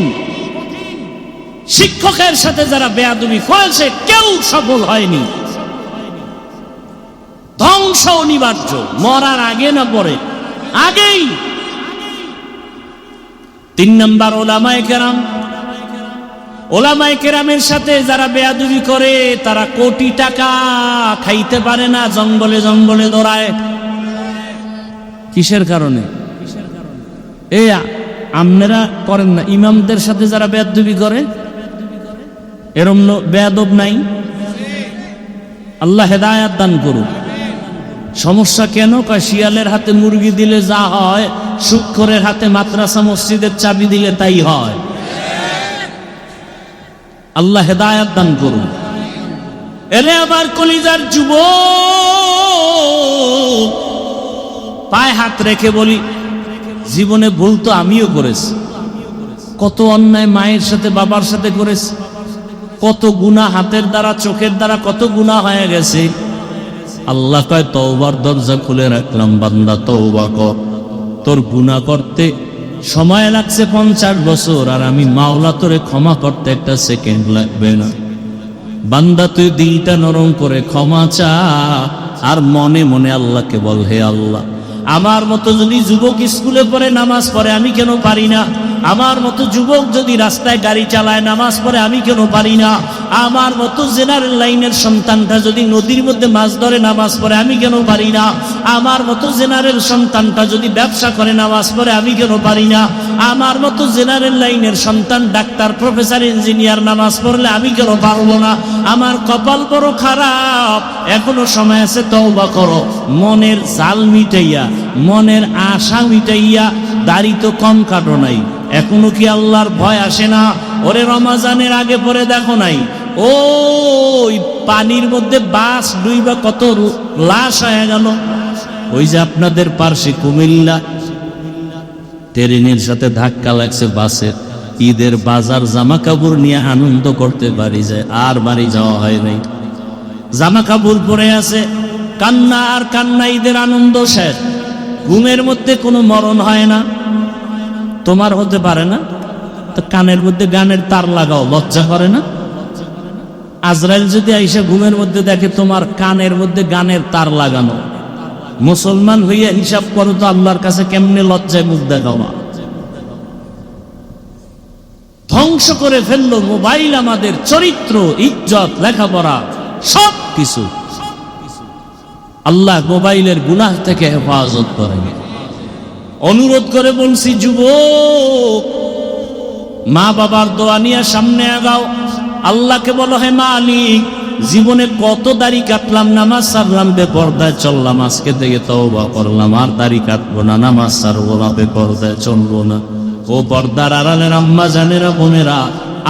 শিক্ষকের সাথে যারা বেয়াদবি করেছে কেউ সফল হয়নি। ধ্বংস অনিবার্য, মরার আগে না পরে? আগেই। 3 নাম্বার উলামায়ে কেরাম। উলামায়ে কেরামের সাথে যারা বেয়াদবি করে, তারা কোটি টাকা খাইতে পারে না, জঙ্গলে জঙ্গলে দৌড়ায়। কিসের কারণে? এই আপনারা করেন না? ইমামদের সাথে যারা বেয়াদবি করে, এরম বেয়াদব নাই? আল্লাহ হেদায়াত দান করুন। সমস্যা কেন? কয় শিয়ালের হাতে মুরগি দিলে যা হয়, শুক্করের হাতে মাদ্রাসা মসজিদের চাবি দিলে তাই হয়। আল্লাহ হেদায়াত দান করুন। এরে আবার কলিজার যুবক, পায়ে হাত রেখে বলি, জীবনে ভুল তো আমিও করেছি। কত অন্যায় মায়ের সাথে বাবার সাথে করেছি, কত গুনাহ হাতের দ্বারা চোখের দ্বারা কত গুনাহ হয়ে গেছে। আল্লাহ কয় তওবার দরজা খুলে রাখলাম, বান্দা তওবা কর। তোর গুনাহ করতে সময় লাগছে 50 বছর, আর আমি মাওলা তোরে ক্ষমা করতে 1 সেকেন্ড লাগবে না। বান্দা তুই দিলটা নরম করে ক্ষমা চা, আর মনে মনে আল্লাহকে বল, হে আল্লাহ, আমার মতো যদি যুবক স্কুলে পড়ে নামাজ পড়ে আমি কেন পারি না? আমার মতো যুবক যদি রাস্তায় গাড়ি চালায় নামাজ পড়ে আমি কেন পারি না? আমার মতো জেনারেল লাইনের সন্তানটা যদি নদীর মধ্যে মাছ ধরে নামাজ পড়ে আমি কেন পারি না? আমার মতো জেনারেল সন্তানটা যদি ব্যবসা করে নামাজ পড়ে আমি কেন পারি না? আমার মতো জেনারেল লাইনের সন্তান ডাক্তার, প্রফেসর, ইঞ্জিনিয়ার নামাজ পড়লে আমি কেন পারবো না? আমার কপাল বড় খারাপ। এখনো সময় আছে, তওবা করো। মনের জাল মিটাইয়া, মনের আশা মিটাইয়া, দাড়ি তো কম কাটো নাই, এখনো কি আল্লাহর ভয় আসে না? ওরে রমাজানের আগে পরে দেখো নাই ওই পানির মধ্যে বাস ডুইবা কত লাশ হয়ে গেল। ওই যে আপনাদের পার্শ্বে কুমিল্লা ট্রেনের সাথে ধাক্কা লাগছে বাসের, ঈদের বাজার জামা কাপড় নিয়ে আনন্দ করতে বাড়ি যায়, আর বাড়ি যাওয়া হয় নাই। জামা কাপড় পরে আছে, কান্না আর কান্না, ঈদের আনন্দ শেষ। ঘুমের মধ্যে কোনো মরণ হয় না, তোমার হতে পারে না তো কানের মধ্যে গানের তার লাগাও, লজ্জা করে না? আজরাইল যদি আইসা ঘুমের মধ্যে দেখে তোমার কানের মধ্যে গানের তার লাগানো, মুসলমান হইয়া হিসাব করো তো আল্লাহর কাছে কেমনে লজ্জায় মুখ দেখাবা। ধ্বংস করে ফেললো মোবাইল আমাদের চরিত্র, ইজ্জত, লেখাপড়া, সব কিছু। আল্লাহ মোবাইলের গুনাহ থেকে হেফাজত করেন। অনুরোধ করে বলছি, যুবক, মা বাবার দোয়া নিয়ে সামনে আগাও। আল্লাহকে বলো, হে মালিক, জীবনে কত দাড়ি কাটলাম, নামাজ ছাড়লাম, বেপরদায় চললাম, আজকে থেকে তওবা করলাম, আর দাড়ি কাটবো না, নামাজ ছাড়বো না, বেপরদায় চলবো না। ও পর্দার আড়ালের আম্মা জানেরা, বোনেরা,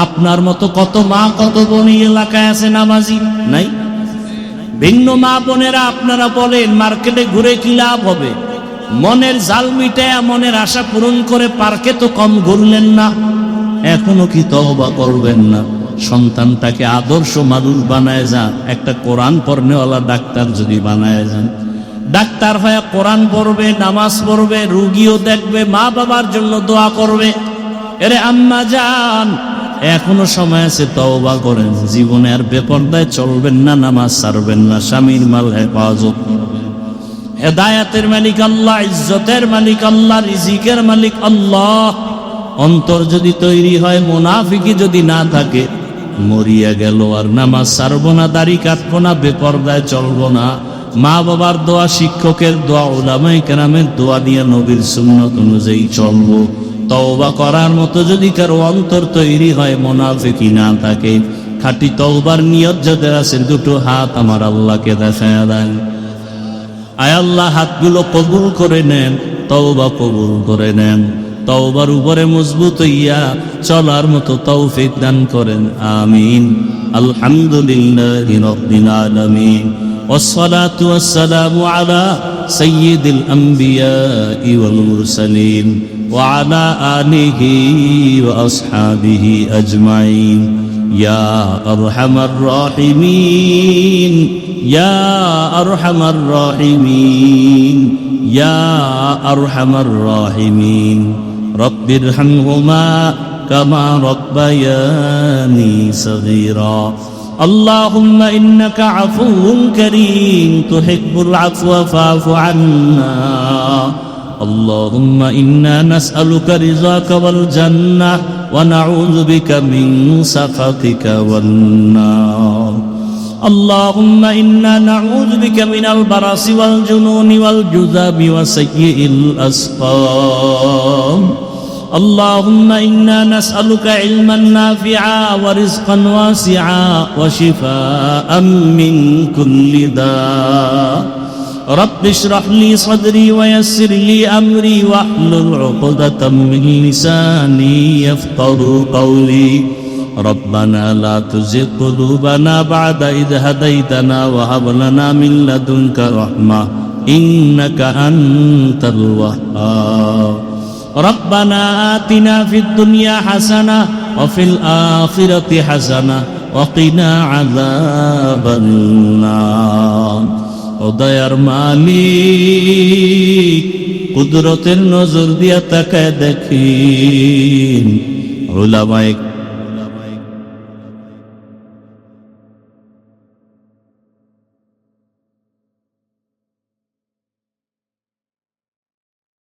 আপনার মতো কত মা, কত বোন এই এলাকায় আছে নামাজি নাই? ভিন্ন মা বোনেরা আপনারা বলেন, মার্কেটে ঘুরে কি লাভ হবে? মনের জাল মিটায়া, মনের আশা পূরণ করে পার্কে তো কম ঘুরলেন না, এখনো কি তওবা করবেন না? সন্তানটাকে আদর্শ মানুষ বানায় যান, একটা কোরআন পড়নেওয়ালা ডাক্তার যদি বানায় যান, ডাক্তার হয়ে কোরআন পড়বে, নামাজ পড়বে, রুগীও দেখবে, মা বাবার জন্য দোয়া করবে। এরে আম্মা জান, এখনো সময় আছে, তওবা করেন। জীবনে আর বেপরদায় চলবেন না, নামাজ ছাড়বেন না, স্বামীর মাল হেফাজত করবেন। হেদায়াতের মালিক আল্লাহ, ইজ্জতের মালিক আল্লাহ, রিজিকের মালিক আল্লাহ। অন্তর যদি তৈরি হয়, মুনাফিকি যদি না থাকে, মরিয়া গেল আর নামাজ ছাড়বো না, দাড়ি কাটবো না, বেপরদায় চলবো না। মা বাবার দোয়া, শিক্ষকের দোয়া, উলামায়ে কেরামের দোয়া দিয়ে নবীর সুন্নাত অনুযায়ী চলবো। তওবা করার মতো যদি কারো অন্তর তৈরি হয়, মুনাফিকি না থাকে, খাঁটি তওবার নিয়ত যাদের আছে, দুটো হাত আমার আল্লাহকে দেখায়া দেন। আয় আল্লাহ, হাতগুলো কবুল করে নেন, তওবা কবুল করে নেন। তওবার উপরে মজবুত হইয়া চলার মতো তৌফিক দান করেন, আমিন। আলহামদুলিল্লাহি রাব্বিল আলামিন, ওয়াসসালাতু ওয়াসসালামু আলা সাইয়্যিদিল আমবিয়াই ওয়াল মুরসালিন ওয়া আলা আলিহি ওয়া আসহাবিহি আজমাইন। ইয়া আরহামার রাহিমিন, ইয়া আরহামার রাহিমিন, ইয়া আরহামার রাহিমিন। রব্বিরহামহুমা কামা রব্বায়ানি সগীরা। আল্লাহুম্মা ইন্নাকা আফুউন কারীম তুহিব্বুল আফওয়া ফা'ফু আন্না। আল্লাহুম্মা ইন্না নাসআলুকা রিযাকা ওয়াল জান্নাহ ওয়া নাউযু বিকা মিন সাখাতিকা ওয়ান নার। اللهم إنا نعوذ بك من البرص والجنون والجذام وسيء الأسقام. اللهم إنا نسألك علما نافعا ورزقا واسعا وشفاء من كل داء. رب اشرح لي صدري ويسر لي أمري واحلل عقدة من لساني يفقهوا قولي. ربنا لا تزغ قلوبنا بعد إذ هديتنا وهب لنا من لدنك رحمة إنك أنت الوهاب. ربنا آتنا في الدنيا حسنة وفي الآخرة حسنة وقنا عذاب النار. ওদয়ার মালিক, কুদরতের নজর দিয়া তাকায় দেখেন উলামায়ে